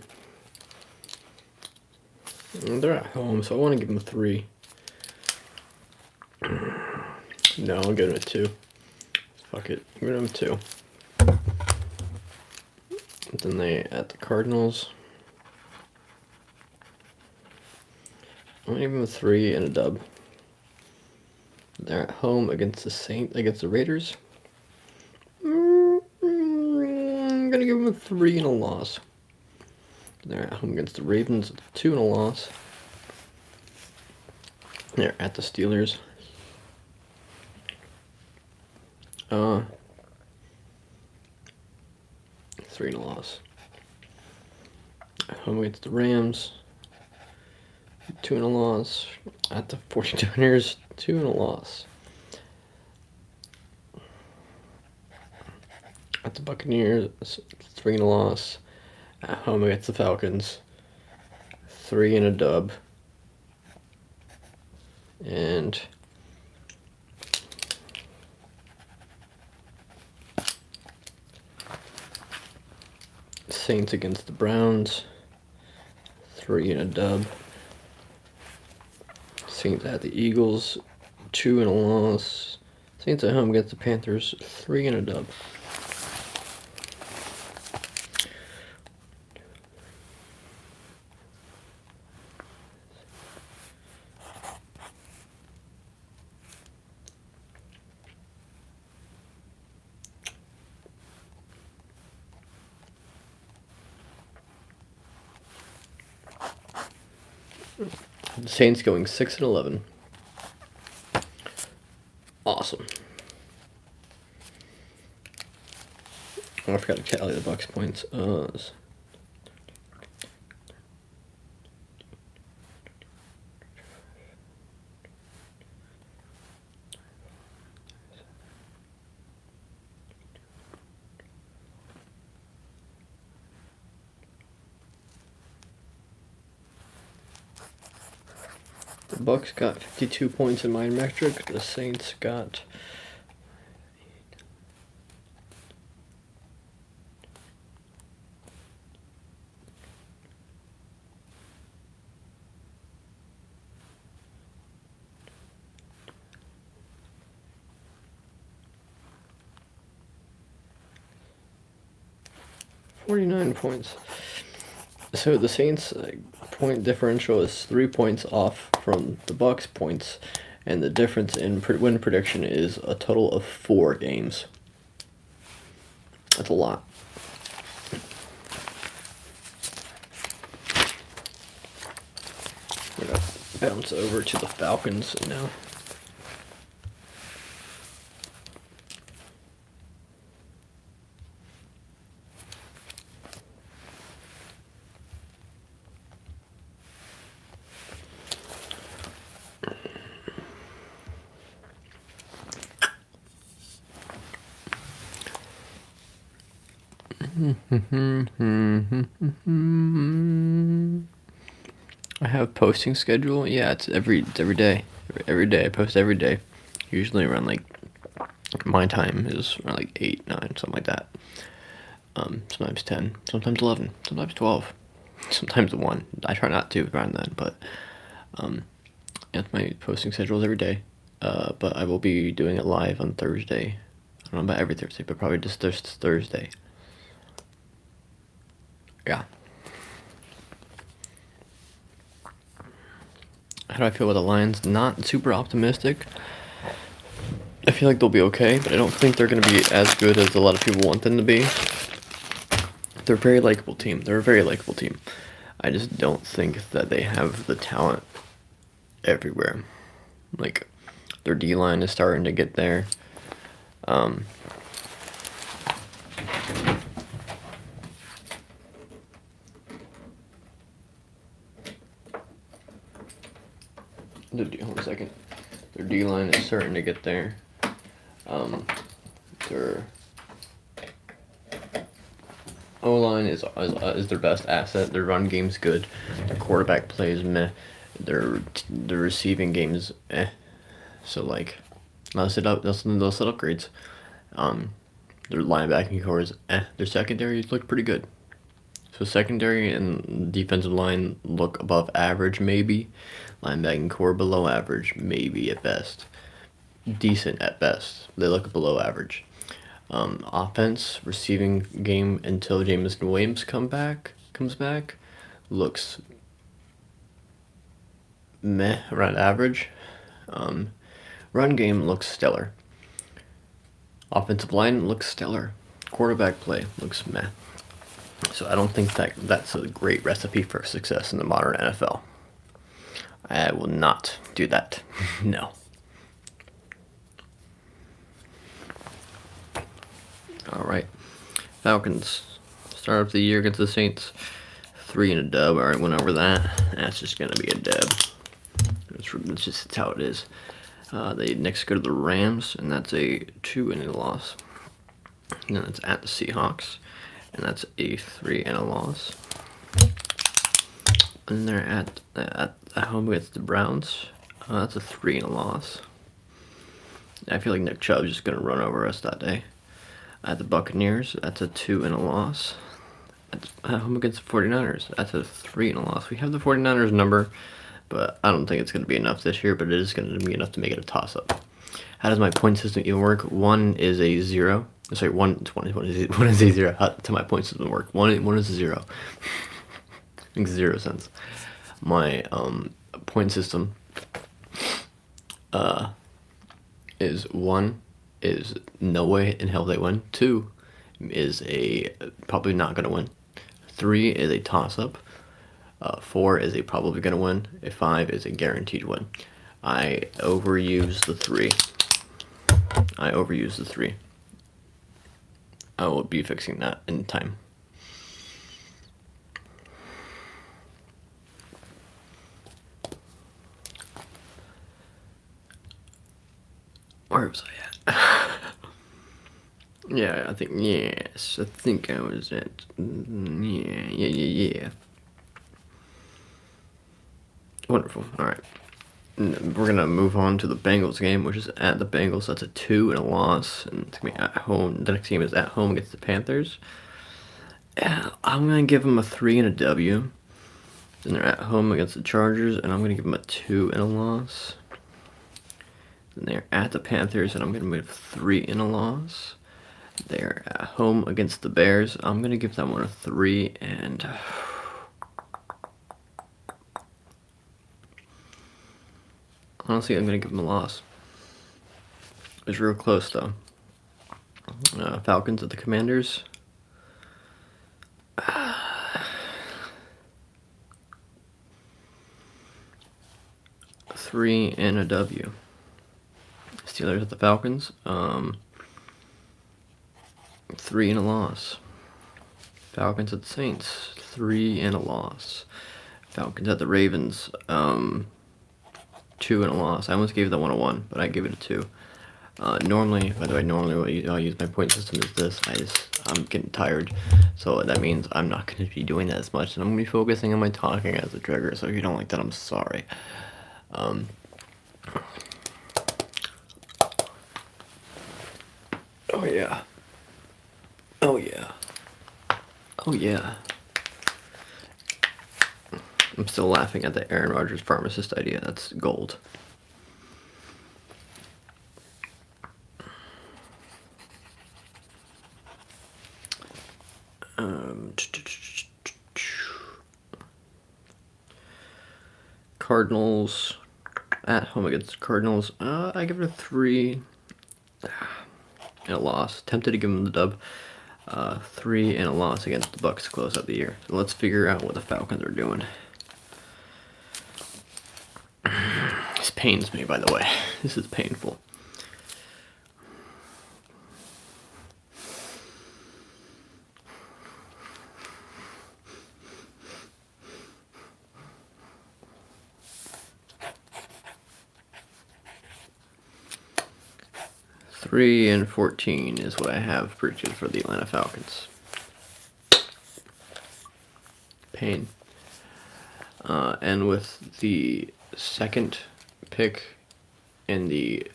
They're at home, so I want to give them a 3. No, I'll give them a 2. Fuck it, give them a 2. Then they at the Cardinals. I'm gonna give them a 3 and a dub. They're at home against the Raiders. I'm gonna give them a 3 and a loss. They're at home against the Ravens, 2 and a loss. They're at the Steelers. 3 and a loss. At home against the Rams. 2 and a loss. At the 49ers, 2 and a loss. At the Buccaneers, 3 and a loss. At home against the Falcons, 3 and a dub. And Saints against the Browns, 3 and a dub. Saints at the Eagles, 2 and a loss. Saints at home against the Panthers, 3 and a dub. The Saints going 6-11. Awesome. Oh, I forgot to tally the Bucks points. The Bucks got 52 points in my metric. The Saints got 49 points. So the Saints point differential is 3 points off from the Bucks points, and the difference in win prediction is a total of 4 games. That's a lot. We're gonna bounce over to the Falcons now. I have posting schedule. Yeah, it's every day. Every day I post every day. Usually around like my time is around like 8, 9, something like that. Sometimes 10, sometimes 11, sometimes 12, sometimes 1. I try not to around then, but that's my posting schedules every day. But I will be doing it live on Thursday. I don't know about every Thursday, but probably just this Thursday. Yeah. How do I feel with the Lions? Not super optimistic. I feel like they'll be okay, but I don't think they're going to be as good as a lot of people want them to be. They're a very likable team. They're a very likable team. I just don't think that they have the talent everywhere. Like, their D-line is starting to get there. Hold on a second. Their D-line is starting to get there. Their O-line is their best asset. Their run game's good. Their quarterback plays meh. Their receiving game's eh. So like, they'll set upgrades. Their linebacking core is eh. Their secondary looked pretty good. So secondary and defensive line look above average, maybe. Linebacking core below average, maybe at best. Decent at best. They look below average. Offense, receiving game until Jameson Williams comes back, looks meh, around average. Run game looks stellar. Offensive line looks stellar. Quarterback play looks meh. So I don't think that's a great recipe for success in the modern NFL. I will not do that. No. All right. Falcons start of the year against the Saints. 3 and a dub. All right, went over that. That's just gonna be a dub. That's just how it is. They next go to the Rams, and that's a 2 and a loss. And then it's at the Seahawks, and that's a 3 and a loss. And they're at home against the Browns. That's a 3 and a loss. I feel like Nick Chubb's just gonna run over us that day. At the Buccaneers, that's a 2 and a loss. At home against the 49ers, that's a 3 and a loss. We have the 49ers number, but I don't think it's going to be enough this year, but it is going to be enough to make it a toss-up. How does my point system even work? 1 is a 0. Sorry, 1 is a 0. How to my point system work? 1 is a 0. Makes 0 sense. My point system is 1 is no way in hell they win. 2 is a probably not going to win. 3 is a toss-up. 4 is a probably going to win. A 5 is a guaranteed win. I overuse the 3. I will be fixing that in time. Where was I at? Yeah, I think I was at, yeah. Wonderful, alright. We're going to move on to the Bengals game, which is at the Bengals. That's a 2 and a loss, and it's going to be at home. The next game is at home against the Panthers. Yeah, I'm going to give them a 3 and a W. Then they're at home against the Chargers, and I'm going to give them a 2 and a loss. Then they're at the Panthers, and I'm going to give 3 and a loss. They're at home against the Bears. I'm going to give that one a 3, and honestly, I'm going to give them a loss. It was real close, though. Falcons at the Commanders. 3 and a W. Steelers at the Falcons. 3 and a loss. Falcons at the Saints. 3 and a loss. Falcons at the Ravens. 2 and a loss. I almost gave that one a 1, but I gave it a 2. Normally, by the way, I'll use my point system as this. I'm getting tired, so that means I'm not going to be doing that as much, and I'm going to be focusing on my talking as a trigger. So if you don't like that, I'm sorry. Oh yeah. Oh yeah. Oh yeah. I'm still laughing at the Aaron Rodgers pharmacist idea. That's gold. Cardinals at home against the Cardinals. I give it a 3 and a loss. Tempted to give them the dub. 3 and a loss against the Bucs to close out the year. So let's figure out what the Falcons are doing. This pains me, by the way. This is painful. Three and 14 is what I have predicted for the Atlanta Falcons. Pain. And with the second pick in the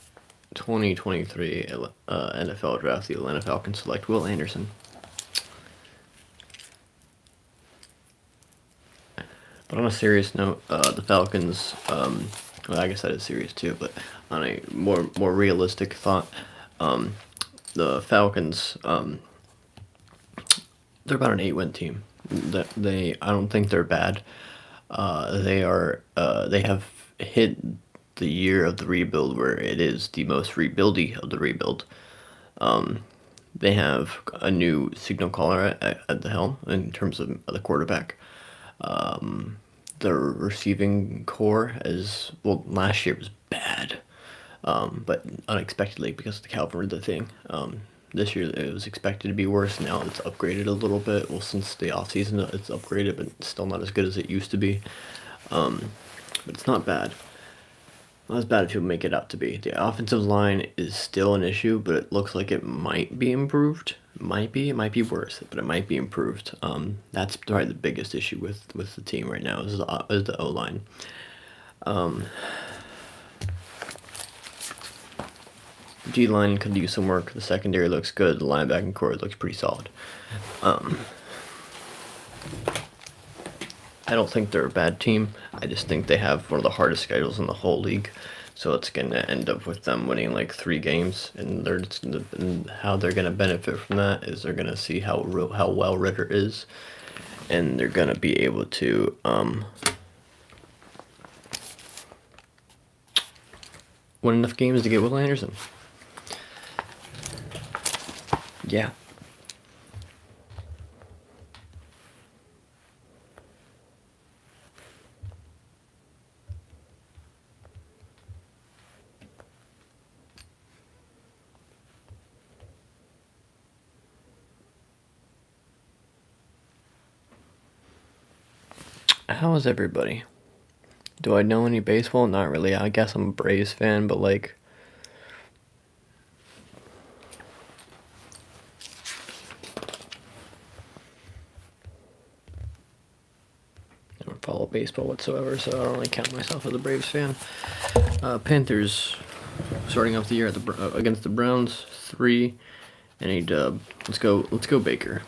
2023 NFL draft, the Atlanta Falcons select Will Anderson. But on a serious note, the Falcons, well, I guess that is serious too, but on a more realistic thought, the Falcons, they're about an 8-win team. I don't think they're bad. They have hit the year of the rebuild where it is the most rebuildy of the rebuild. They have a new signal caller at the helm in terms of the quarterback. Their receiving core last year was bad, but unexpectedly because of the Calvin Ridley thing. This year it was expected to be worse. Now it's upgraded a little bit. Well, since the offseason it's upgraded, but still not as good as it used to be. But it's not bad. Not as bad as people make it out to be. The offensive line is still an issue, but it looks like it might be improved. It might be worse, but it might be improved. That's probably the biggest issue with the team right now is the O-line. D-line could use some work. The secondary looks good. The linebacking core looks pretty solid. I don't think they're a bad team. I just think they have one of the hardest schedules in the whole league. So it's going to end up with them winning like 3 games. And how they're going to benefit from that is they're going to see how well Ritter is. And they're going to be able to win enough games to get Will Anderson. Yeah. How is everybody? Do I know any baseball? Not really. I guess I'm a Braves fan, but like... I don't follow baseball whatsoever, so I don't really count myself as a Braves fan. Panthers starting off the year against the Browns, 3 and a dub. Let's go Baker.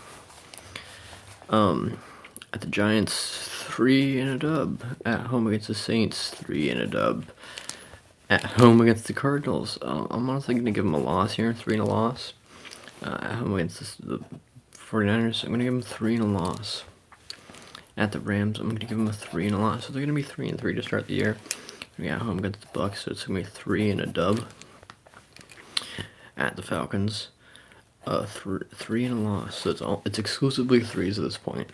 At the Giants, 3 and a dub. At home against the Saints, 3 and a dub. At home against the Cardinals, I'm honestly going to give them a loss here, 3 and a loss. At home against the 49ers, I'm going to give them 3 and a loss. At the Rams, I'm going to give them a 3 and a loss. So they're going to be 3 and 3 to start the year. At home against the Bucs, so it's going to be 3 and a dub. At the Falcons, 3 and a loss. So it's exclusively 3s at this point.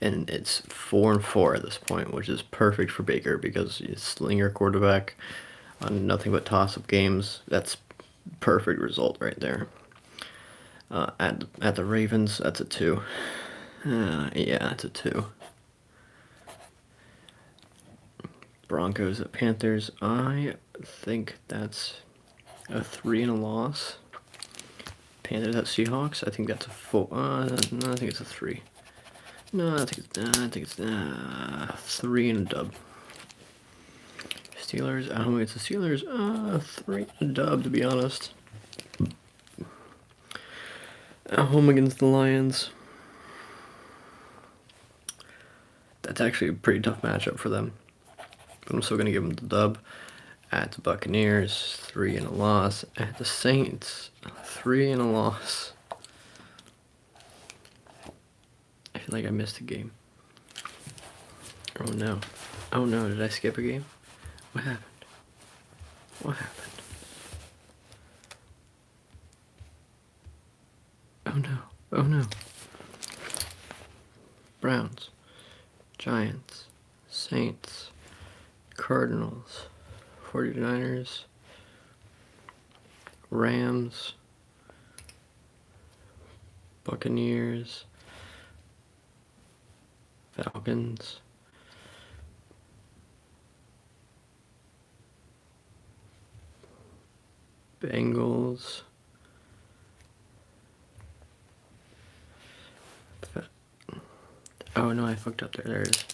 And it's 4 and 4 at this point, which is perfect for Baker because he's slinger quarterback on nothing but toss-up games. That's perfect result right there. At the Ravens, that's a 2. Yeah, it's a 2. Broncos at Panthers, I think that's a 3 and a loss. Panthers at Seahawks. I think that's a 4. No, I think it's a 3. No, I think it's 3 and a dub. Steelers at home against the Steelers. 3 and a dub, to be honest. At home against the Lions. That's actually a pretty tough matchup for them. But I'm still going to give them the dub. At the Buccaneers, 3 and a loss. At the Saints, 3 and a loss. I feel like I missed a game. Oh no. Oh no, did I skip a game? What happened? What happened? Oh no. Oh no. Browns, Giants, Saints, Cardinals, 49ers, Rams, Buccaneers, Falcons, Bengals, oh no, I fucked up there. There it is.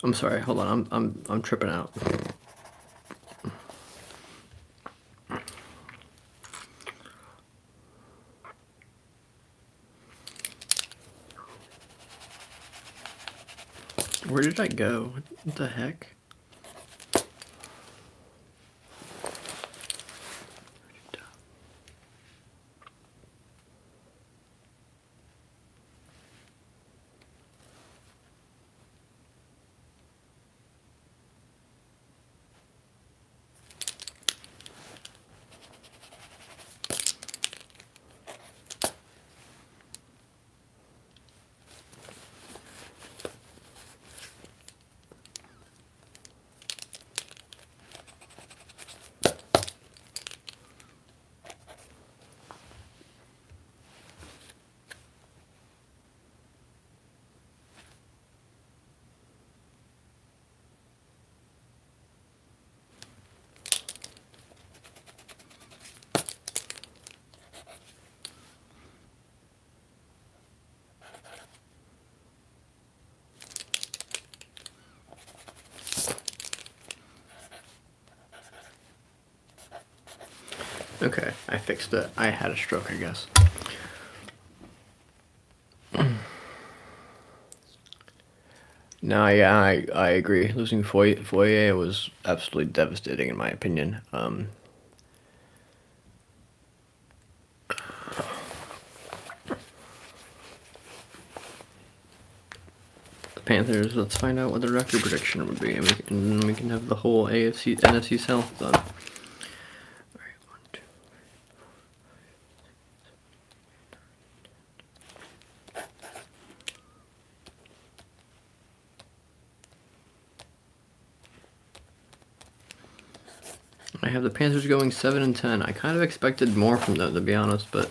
I'm sorry. Hold on. I'm tripping out. Where did I go? What the heck? Okay, I fixed it. I had a stroke, I guess. No, yeah, I agree. Losing Foyer was absolutely devastating, in my opinion. The Panthers, let's find out what the record prediction would be, and we can have the whole NFC South done. I have the Panthers going 7-10. I kind of expected more from them, to be honest, but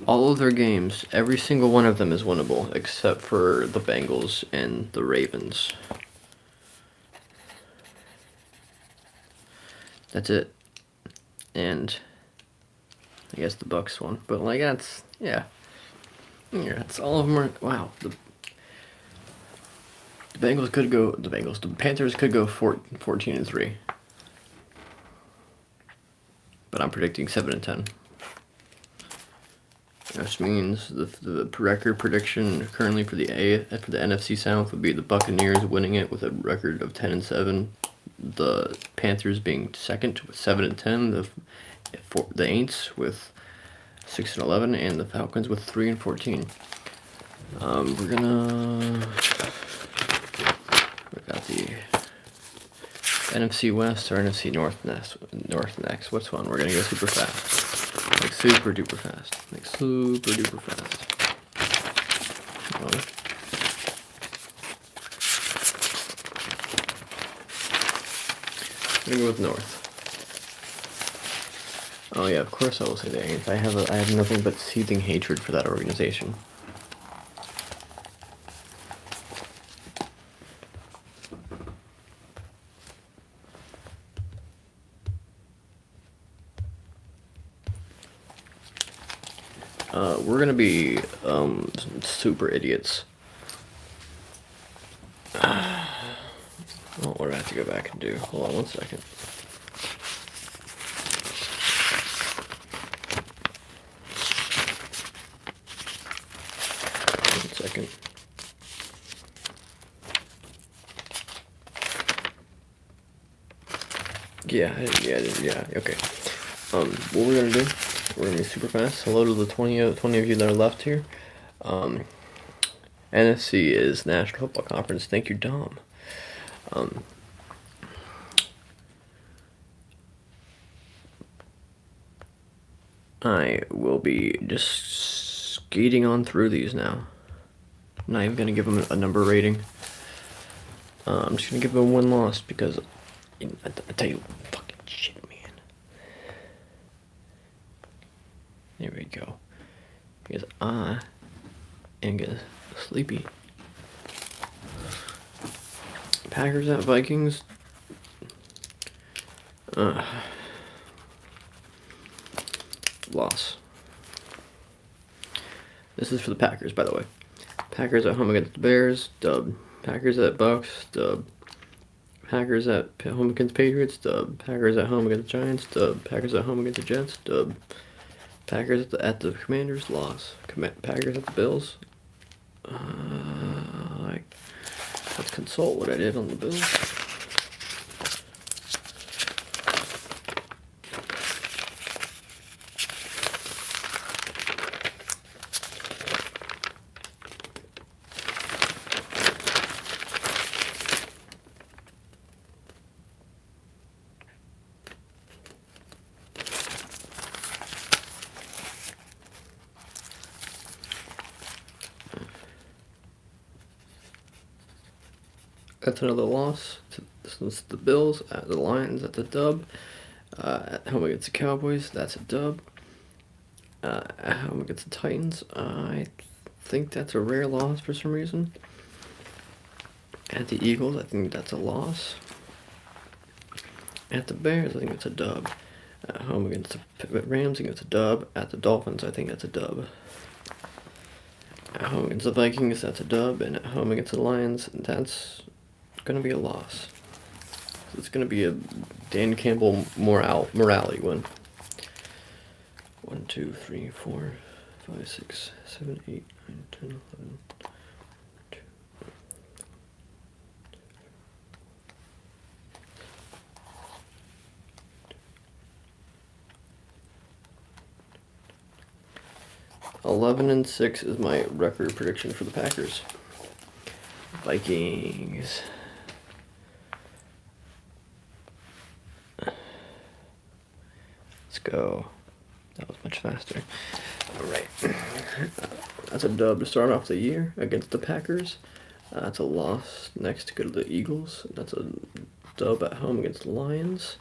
all of their games, every single one of them is winnable, except for the Bengals and the Ravens. That's it. And I guess the Bucs won, but like that's that's all of them are. Wow, the Bengals could go. The Panthers could go 14-3. But I'm predicting 7-10. Which means the record prediction currently for the NFC South would be the Buccaneers winning it with a record of 10-7, the Panthers being second with 7-10, the Aints with 6-11, and the Falcons with 3-14. We got the NFC West or NFC North next. Which one? We're gonna go super fast. Like super duper fast. Like super duper fast. one. I'm gonna go with North. Oh yeah, of course I will say the Aints. I have nothing but seething hatred for that organization. We're gonna be super idiots. Oh, what do I have to go back and do? Hold on 1 second. One second. Yeah, okay. What we're gonna do, we're gonna be super fast. Hello to the 20 of you that are left here. NFC is National Football Conference. Thank you, Dom. I will be just skating on through these now. I'm not even gonna give them a number rating. I'm just gonna give them one loss because I tell you, fucking shit, man. There we go. Because I am getting sleepy. Packers at Vikings. Loss. This is for the Packers, by the way. Packers at home against the Bears, dub. Packers at Bucks, dub. Packers at home against Patriots, dub. Packers at home against Giants, dub. Packers at home against the Jets, dub. Packers at the Commanders, loss. Packers at the Bills. Let's consult what I did on the Bills. That's another loss. This one's the Bills at the Lions at the dub. At home against the Cowboys, that's a dub. At home against the Titans, I think that's a rare loss for some reason. At the Eagles, I think that's a loss. At the Bears, I think it's a dub. At home against the Rams, I think it's a dub. At the Dolphins, I think that's a dub. At home against the Vikings, that's a dub. And at home against the Lions, that's gonna be a loss. It's gonna be a Dan Campbell morality win. 1, 2, 3, 4, 5, 6, 7, 8, 9, 10, 11. 11-6 is my record prediction for the Packers. Vikings. Let's go. That was much faster. Alright. That's a dub to start off the year against the Packers. That's a loss next to go to the Eagles. That's a dub at home against the Lions.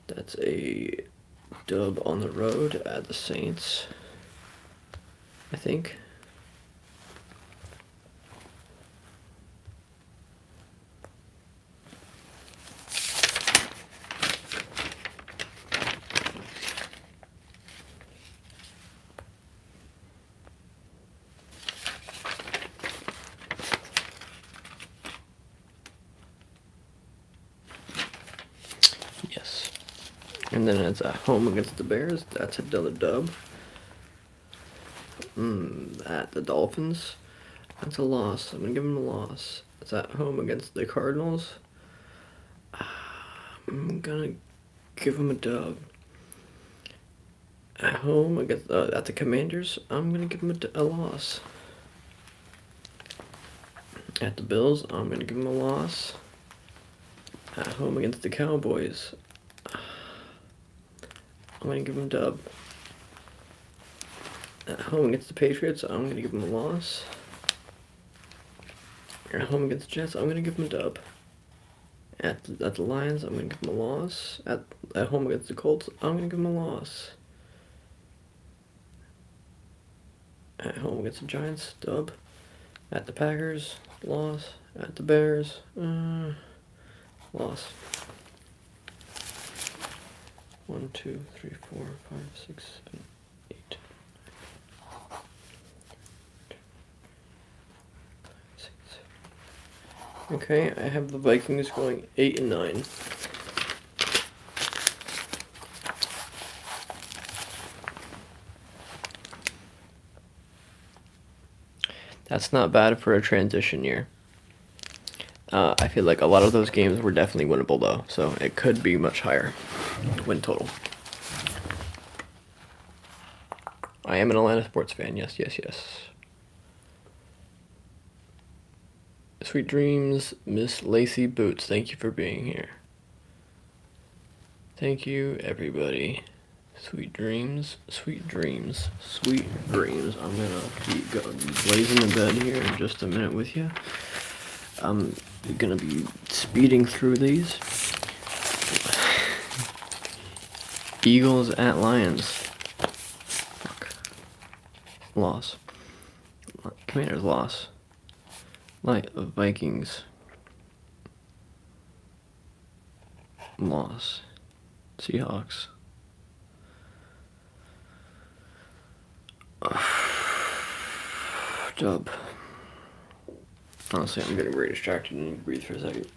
That's a dub on the road at the Saints, I think. Yes. And then it's at home against the Bears. That's another dub. At the Dolphins, that's a loss. I'm gonna give them a loss. It's at home against the Cardinals. I'm gonna give them a dub. At home against at the Commanders, I'm gonna give them a loss. At the Bills, I'm gonna give them a loss. At home against the Cowboys, I'm gonna give them a dub. At home against the Patriots, I'm going to give them a loss. At home against the Jets, I'm gonna give them a dub. At the Lions, I'm gonna give them a loss. At home against the Colts, I'm gonna give them a loss. At home against the Giants, dub. At the Packers, loss. At the Bears, loss. 1, 2, 3, 4, 5, 6, 7, 8. 6. Okay, I have the Vikings going 8-9. That's not bad for a transition year. I feel like a lot of those games were definitely winnable though, so it could be much higher win total. I am an Atlanta sports fan, yes. Sweet dreams, Miss Lacey Boots, thank you for being here. Thank you, everybody. Sweet dreams. I'm gonna keep blazing in bed here in just a minute with you. I'm gonna be speeding through these. Eagles at Lions. Fuck. Loss. Commanders loss. Vikings. Loss. Seahawks. Dub. Honestly, I'm getting very distracted and need to breathe for a second.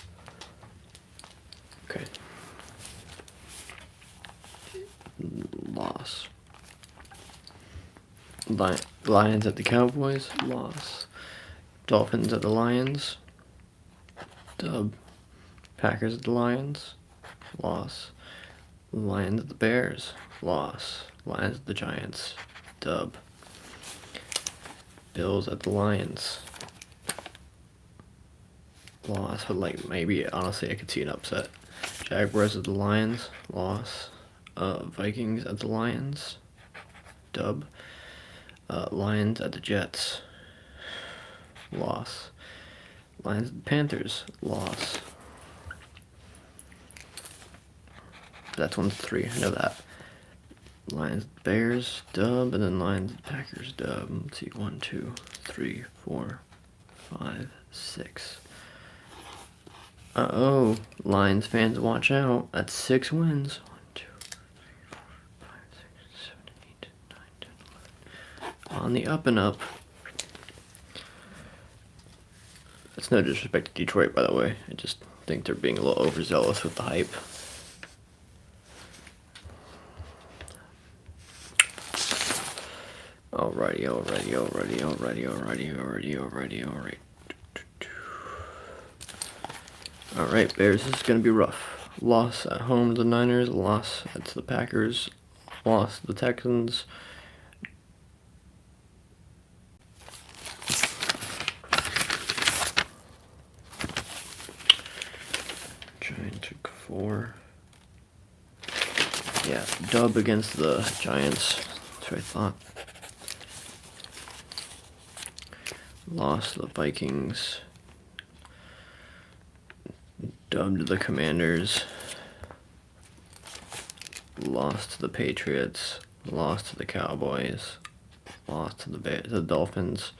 Okay. Loss. Lions at the Cowboys. Loss. Dolphins at the Lions. Dub. Packers at the Lions. Loss. Lions at the Bears. Loss. Lions at the Giants. Dub. Bills at the Lions. Loss, but like maybe honestly I could see an upset. Jaguars at the Lions. Loss. Vikings at the Lions. Dub. Lions at the Jets. Loss. Lions at the Panthers. Loss. That's 1-3. I know that. Lions, Bears, dub, and then Lions, Packers, dub. Let's see, 1, 2, 3, 4, 5, 6. Uh-oh, Lions fans, watch out. That's 6 wins. 1, 2, 3, 4, 5, 6, 7, 8, 9, 10, 11. On the up and up. That's no disrespect to Detroit, by the way. I just think they're being a little overzealous with the hype. Alrighty. Alright, Bears, this is going to be rough. Loss at home to the Niners, loss to the Packers, loss to the Texans. Giants took 4. Yeah, dub against the Giants. That's what I thought. Lost to the Vikings. Dub to the Commanders. Lost to the Patriots. Lost to the Cowboys. Lost to the Dolphins.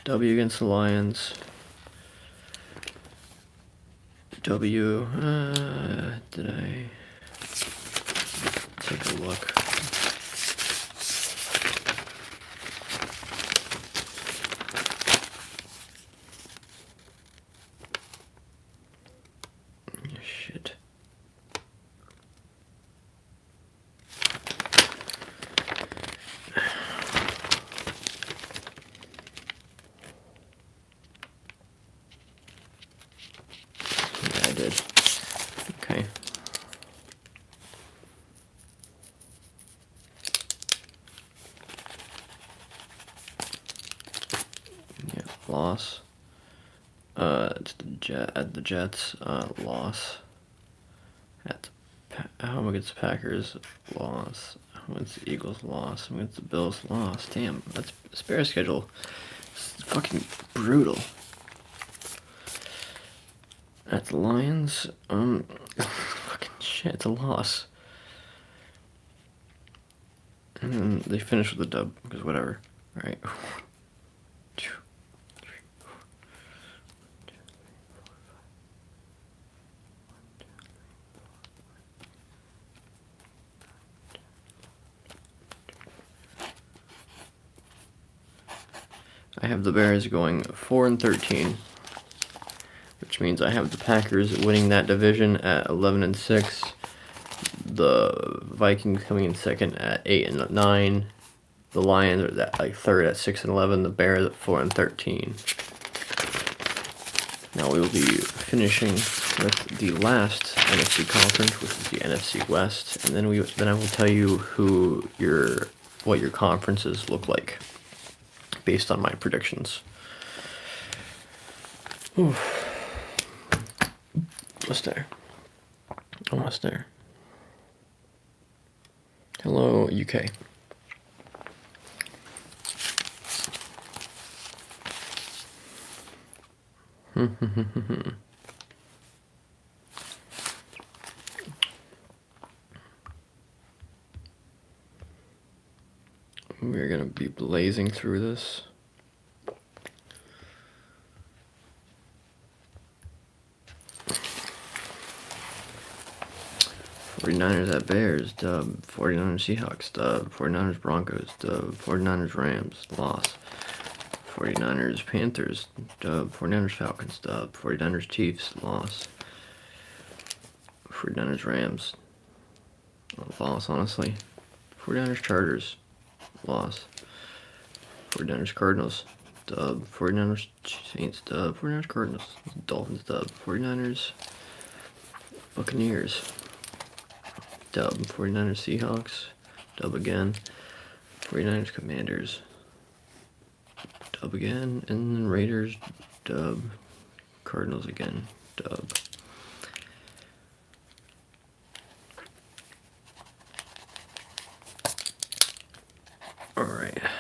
W against the Lions. W. Did I take a look? Shit. Yeah, I did. Okay. Yeah, loss. At the Jets, loss. At home against the Packers, loss. Home against the Eagles, loss. Home against the Bills, loss. Damn, that's Bears schedule. It's fucking brutal. At the Lions, fucking shit, it's a loss. And then they finished with a dub, because whatever. Alright. I have the Bears going 4-13, which means I have the Packers winning that division at 11-6, the Vikings coming in second at 8-9, the Lions are at third at 6-11, the Bears at 4-13. Now we will be finishing with the last NFC conference, which is the NFC West, and then I will tell you what your conferences look like based on my predictions. Oof. Almost there. Almost there. Hello, UK. We're gonna be blazing through this. '49ers at Bears, dub. 49ers Seahawks, dub. 49ers Broncos, dub. 49ers Rams, loss. 49ers Panthers, dub. 49ers Falcons, dub. 49ers Chiefs, loss. 49ers Rams, loss, honestly. 49ers Chargers, loss. 49ers Cardinals, dub. 49ers Saints, dub. 49ers Cardinals, Dolphins, dub. 49ers Buccaneers, dub. 49ers Seahawks, dub again. 49ers Commanders, dub again. And then Raiders, dub. Cardinals again, dub. Alright. 1,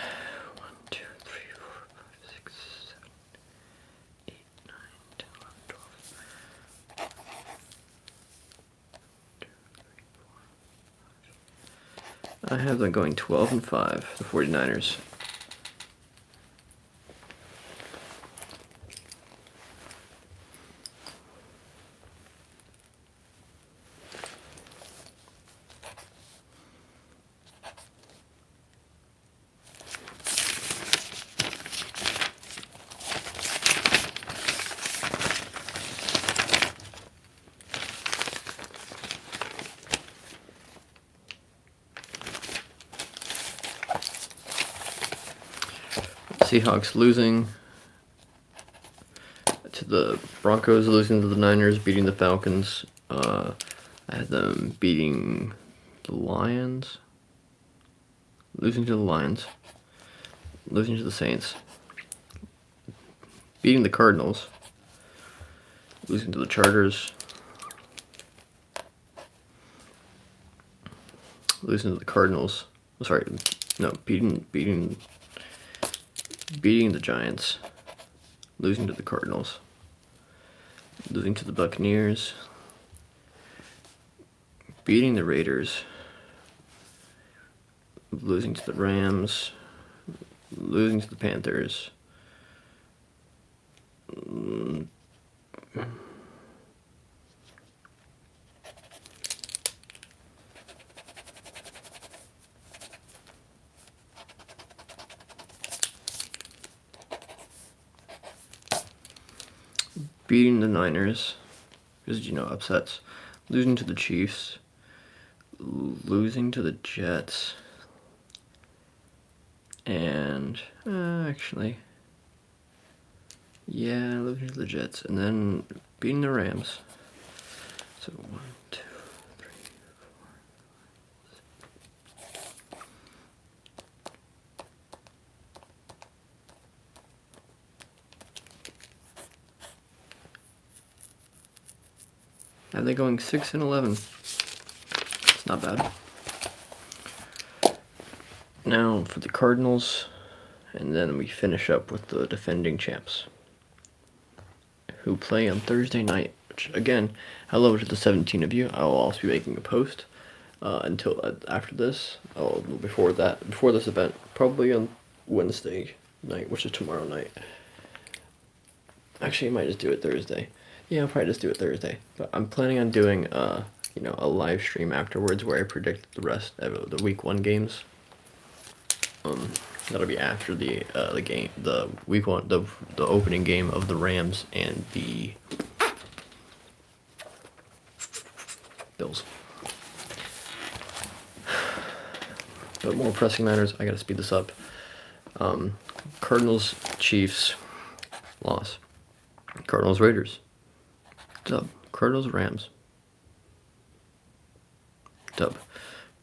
2, 3, 4, 5, 6, 7, 8, 9, 10, 11, 12. 2, 3, 4, 5. I have them going 12-5, the 49ers. Seahawks losing to the Broncos, losing to the Niners, beating the Falcons. I had them beating the Lions, losing to the Lions, losing to the Saints, beating the Cardinals, losing to the Chargers, losing to the Cardinals. Sorry, no, beating the Giants, losing to the Cardinals, losing to the Buccaneers, beating the Raiders, losing to the Rams, losing to the Panthers, beating the Niners, because, upsets, losing to the Chiefs, losing to the Jets, and, losing to the Jets, and then beating the Rams. So, 1, 2, 3, 4. Are they going 6-11? It's not bad. Now for the Cardinals, and then we finish up with the defending champs, who play on Thursday night Which, again, hello to the 17 of you. I will also be making a post until after this. Before this event, probably on Wednesday night, which is tomorrow night. Actually, I might just do it Thursday. Yeah, I'll probably just do it Thursday. But I'm planning on doing a live stream afterwards where I predict the rest of the week 1 games. That'll be after the game, the week 1, the opening game of the Rams and the Bills. But more pressing matters, I gotta speed this up. Cardinals, Chiefs, loss. Cardinals, Raiders, dub. Cardinals, Rams, dub.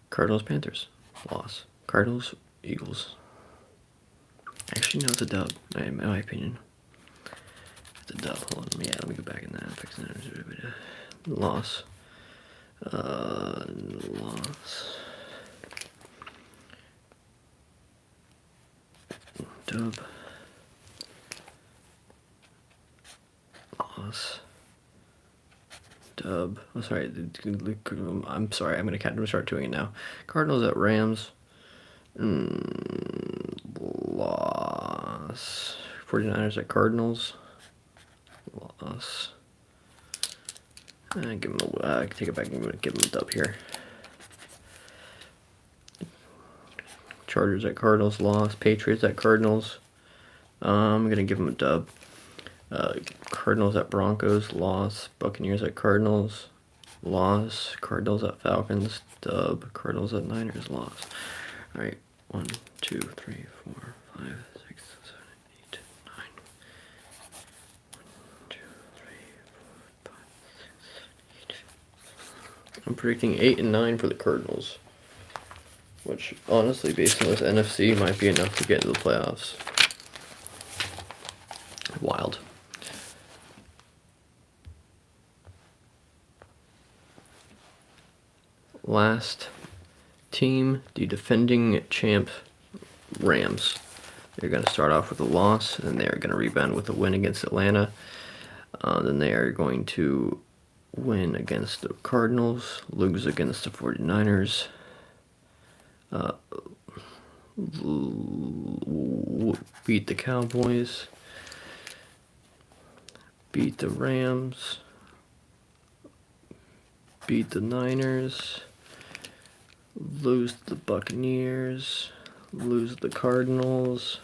Cardinals, Panthers, loss. Cardinals, Eagles. Actually, no, it's a dub, in my opinion. It's a dub. Hold on, let me go back in that. Fix that. Loss. Loss. Dub. Loss. Dub. I'm sorry. I'm sorry. I'm gonna start doing it now. Cardinals at Rams. Loss. 49ers at Cardinals. Loss. Give him a. Take it back and give him a dub here. Chargers at Cardinals, loss. Patriots at Cardinals. I'm gonna give him a dub. Cardinals at Broncos, loss. Buccaneers at Cardinals, loss. Cardinals at Falcons, dub. Cardinals at Niners, loss. All right, 1, 2, 3, 4, 5, 6, 7, 8, 9. 1, 2, 3, 4, 5, 6, 7, 8. I'm predicting 8 and 9 for the Cardinals, which honestly, based on this NFC, might be enough to get into the playoffs. Wild. Last team, the defending champ Rams. They're going to start off with a loss, and they're going to rebound with a win against Atlanta. Then they are going to win against the Cardinals, lose against the 49ers, beat the Cowboys, beat the Rams, beat the Niners, lose the Buccaneers, lose the Cardinals,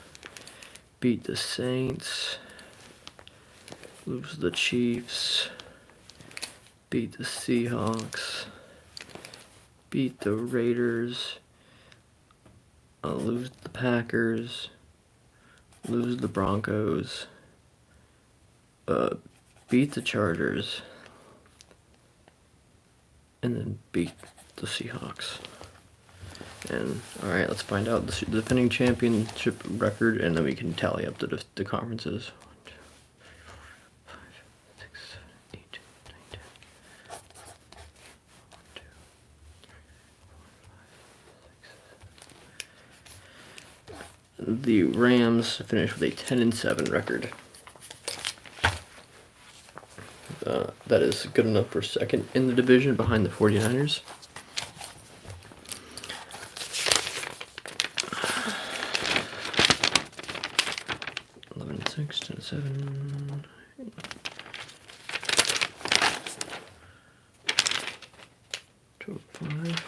beat the Saints, lose the Chiefs, beat the Seahawks, beat the Raiders, lose the Packers, lose the Broncos, beat the Chargers, and then beat the Seahawks. And alright, let's find out the defending championship record, and then we can tally up the conferences. 1, 2, 3, 4, 5, 6, 7, 8, 9, 10. 1, 2, 3, 4, 5, 6, 7. The Rams finished with a 10-7 record. That is good enough for second in the division behind the 49ers. Six to 7. 12, 5.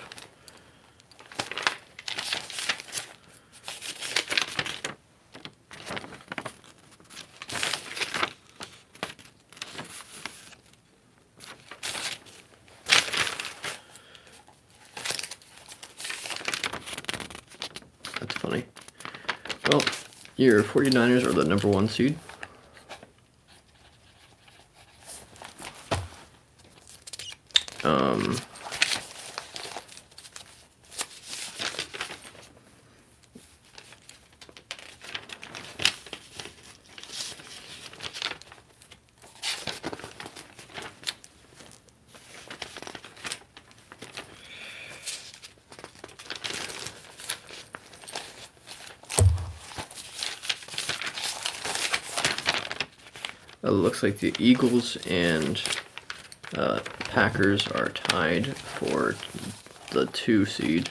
That's funny. Well, your 49ers are the number 1 seed. It looks like the Eagles and Packers are tied for the 2 seed.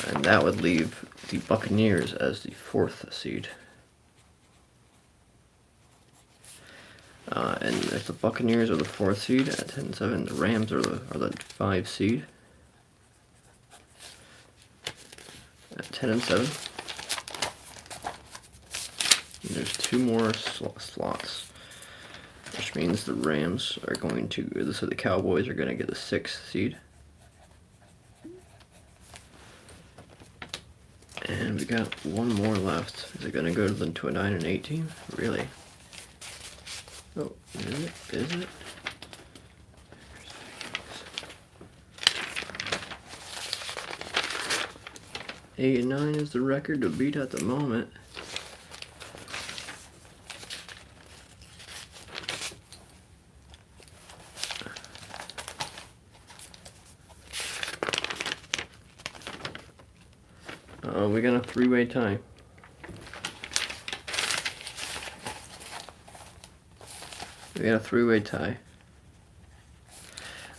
And that would leave the Buccaneers as the 4th seed. And if the Buccaneers are the 4th seed at 10-7, the Rams are the 5 seed at 10-7. And there's 2 more slots, which means the Rams are going to. So the Cowboys are going to get the 6th seed. And we got 1 more left. Is it going to go to a 9-8 team? Really? Oh, is it? Is it? 8-9 is the record to beat at the moment. We got a 3-way tie. We got a 3-way tie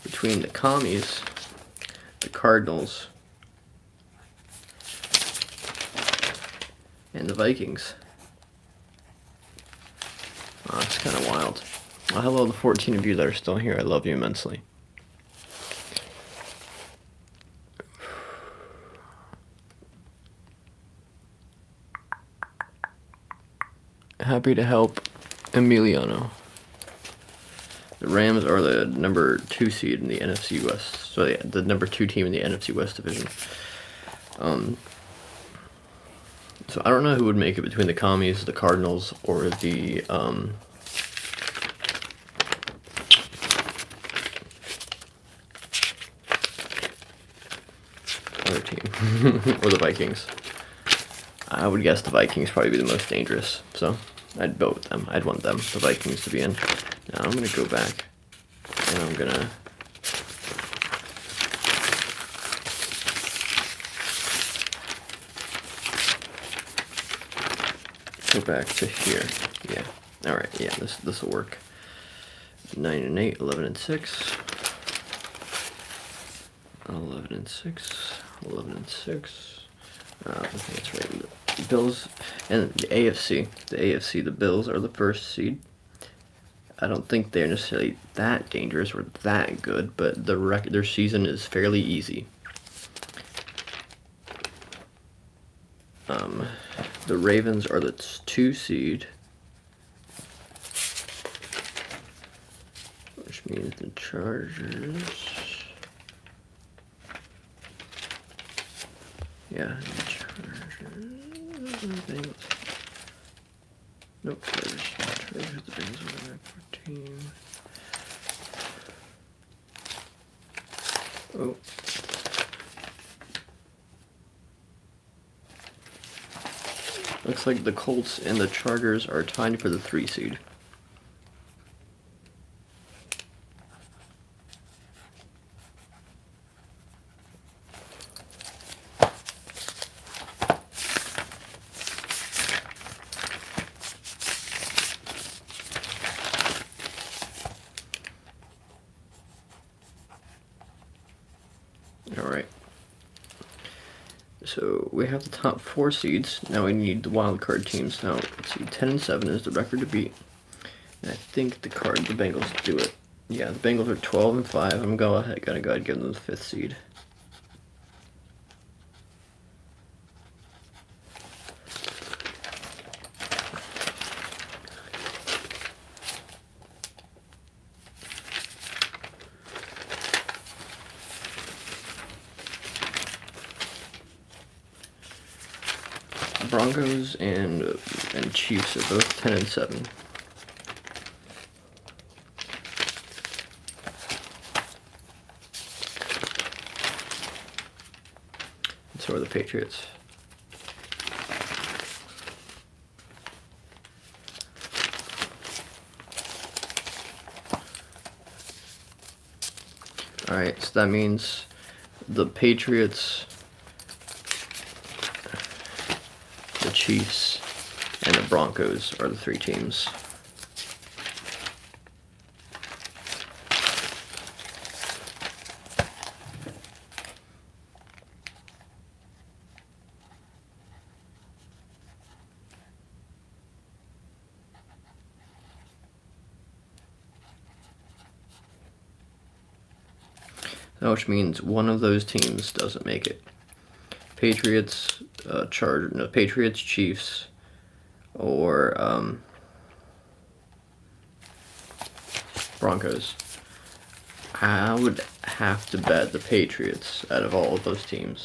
between the Commies, the Cardinals, and the Vikings. Oh, it's kind of wild. Well, hello, the 14 of you that are still here. I love you immensely. Happy to help, Emiliano. The Rams are the number 2 seed in the NFC West. So yeah, the number 2 team in the NFC West division. So I don't know who would make it between the Commies, the Cardinals, or the other team, or the Vikings. I would guess the Vikings probably be the most dangerous. So I'd vote with them. I'd want them, the Vikings, to be in. Now I'm gonna go back, and I'm gonna go back to here. Yeah. All right. Yeah. This will work. 9-8, 11-6, 11-6, 11-6. I think that's right. The Bills and the AFC. The Bills are the 1st seed. I don't think they're necessarily that dangerous or that good, but their season is fairly easy. The Ravens are the 2 seed, which means the Chargers. Yeah, the Chargers. Nope, Chargers. The Bengals are the 14. Oh. Looks like the Colts and the Chargers are tied for the 3 seed. Alright. So we have the top 4 seeds. Now we need the wild card teams. Now let's see, 10-7 is the record to beat. And I think the Bengals do it. Yeah, the Bengals are 12-5. I'm gonna go ahead and give them the 5th seed. Broncos and Chiefs are both 10-7. And so are the Patriots. Alright, so that means the Patriots, the Chiefs, and the Broncos are the 3 teams. Which means one of those teams doesn't make it. Patriots, Patriots, Chiefs, or Broncos. I would have to bet the Patriots out of all of those teams.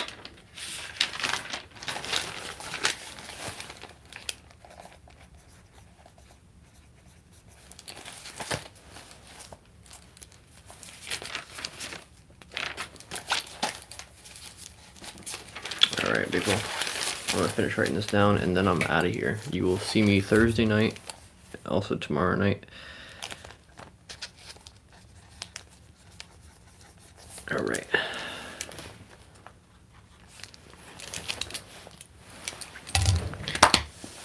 Alright, people. I'm going to finish writing this down, and then I'm out of here. You will see me Thursday night, also tomorrow night. Alright.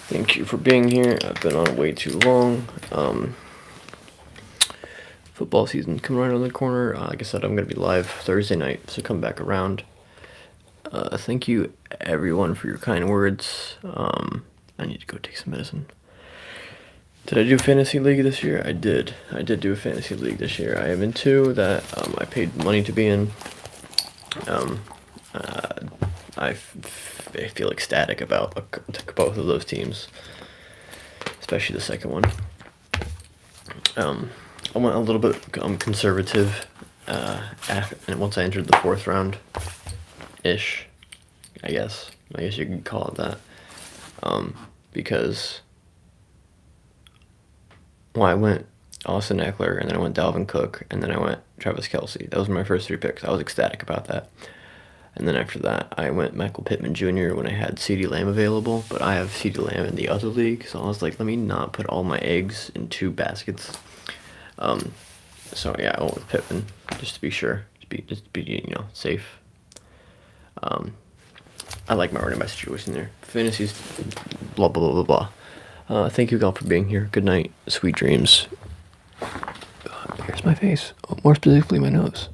Thank you for being here. I've been on way too long. Football season coming right on the corner. Like I said, I'm going to be live Thursday night, so come back around. Thank you, everyone, for your kind words. I need to go take some medicine. Did I do Fantasy League this year? I did. I did do a Fantasy League this year. I am in 2 that I paid money to be in. I feel ecstatic about both of those teams, especially the second one. I went a little bit conservative and once I entered the 4th round-ish, I guess you could call it that, because I went Austin Eckler, and then I went Dalvin Cook, and then I went Travis Kelce. Those were my first 3 picks. I was ecstatic about that. And then after that, I went Michael Pittman Jr. when I had CeeDee Lamb available, but I have CeeDee Lamb in the other league, so I was like, let me not put all my eggs in 2 baskets. So yeah, I went with Pittman, just to be sure, just to be safe. I like my running back situation there. Fantasy's blah, blah, blah, blah, blah. Thank you all for being here. Good night. Sweet dreams. Here's my face. More specifically, my nose.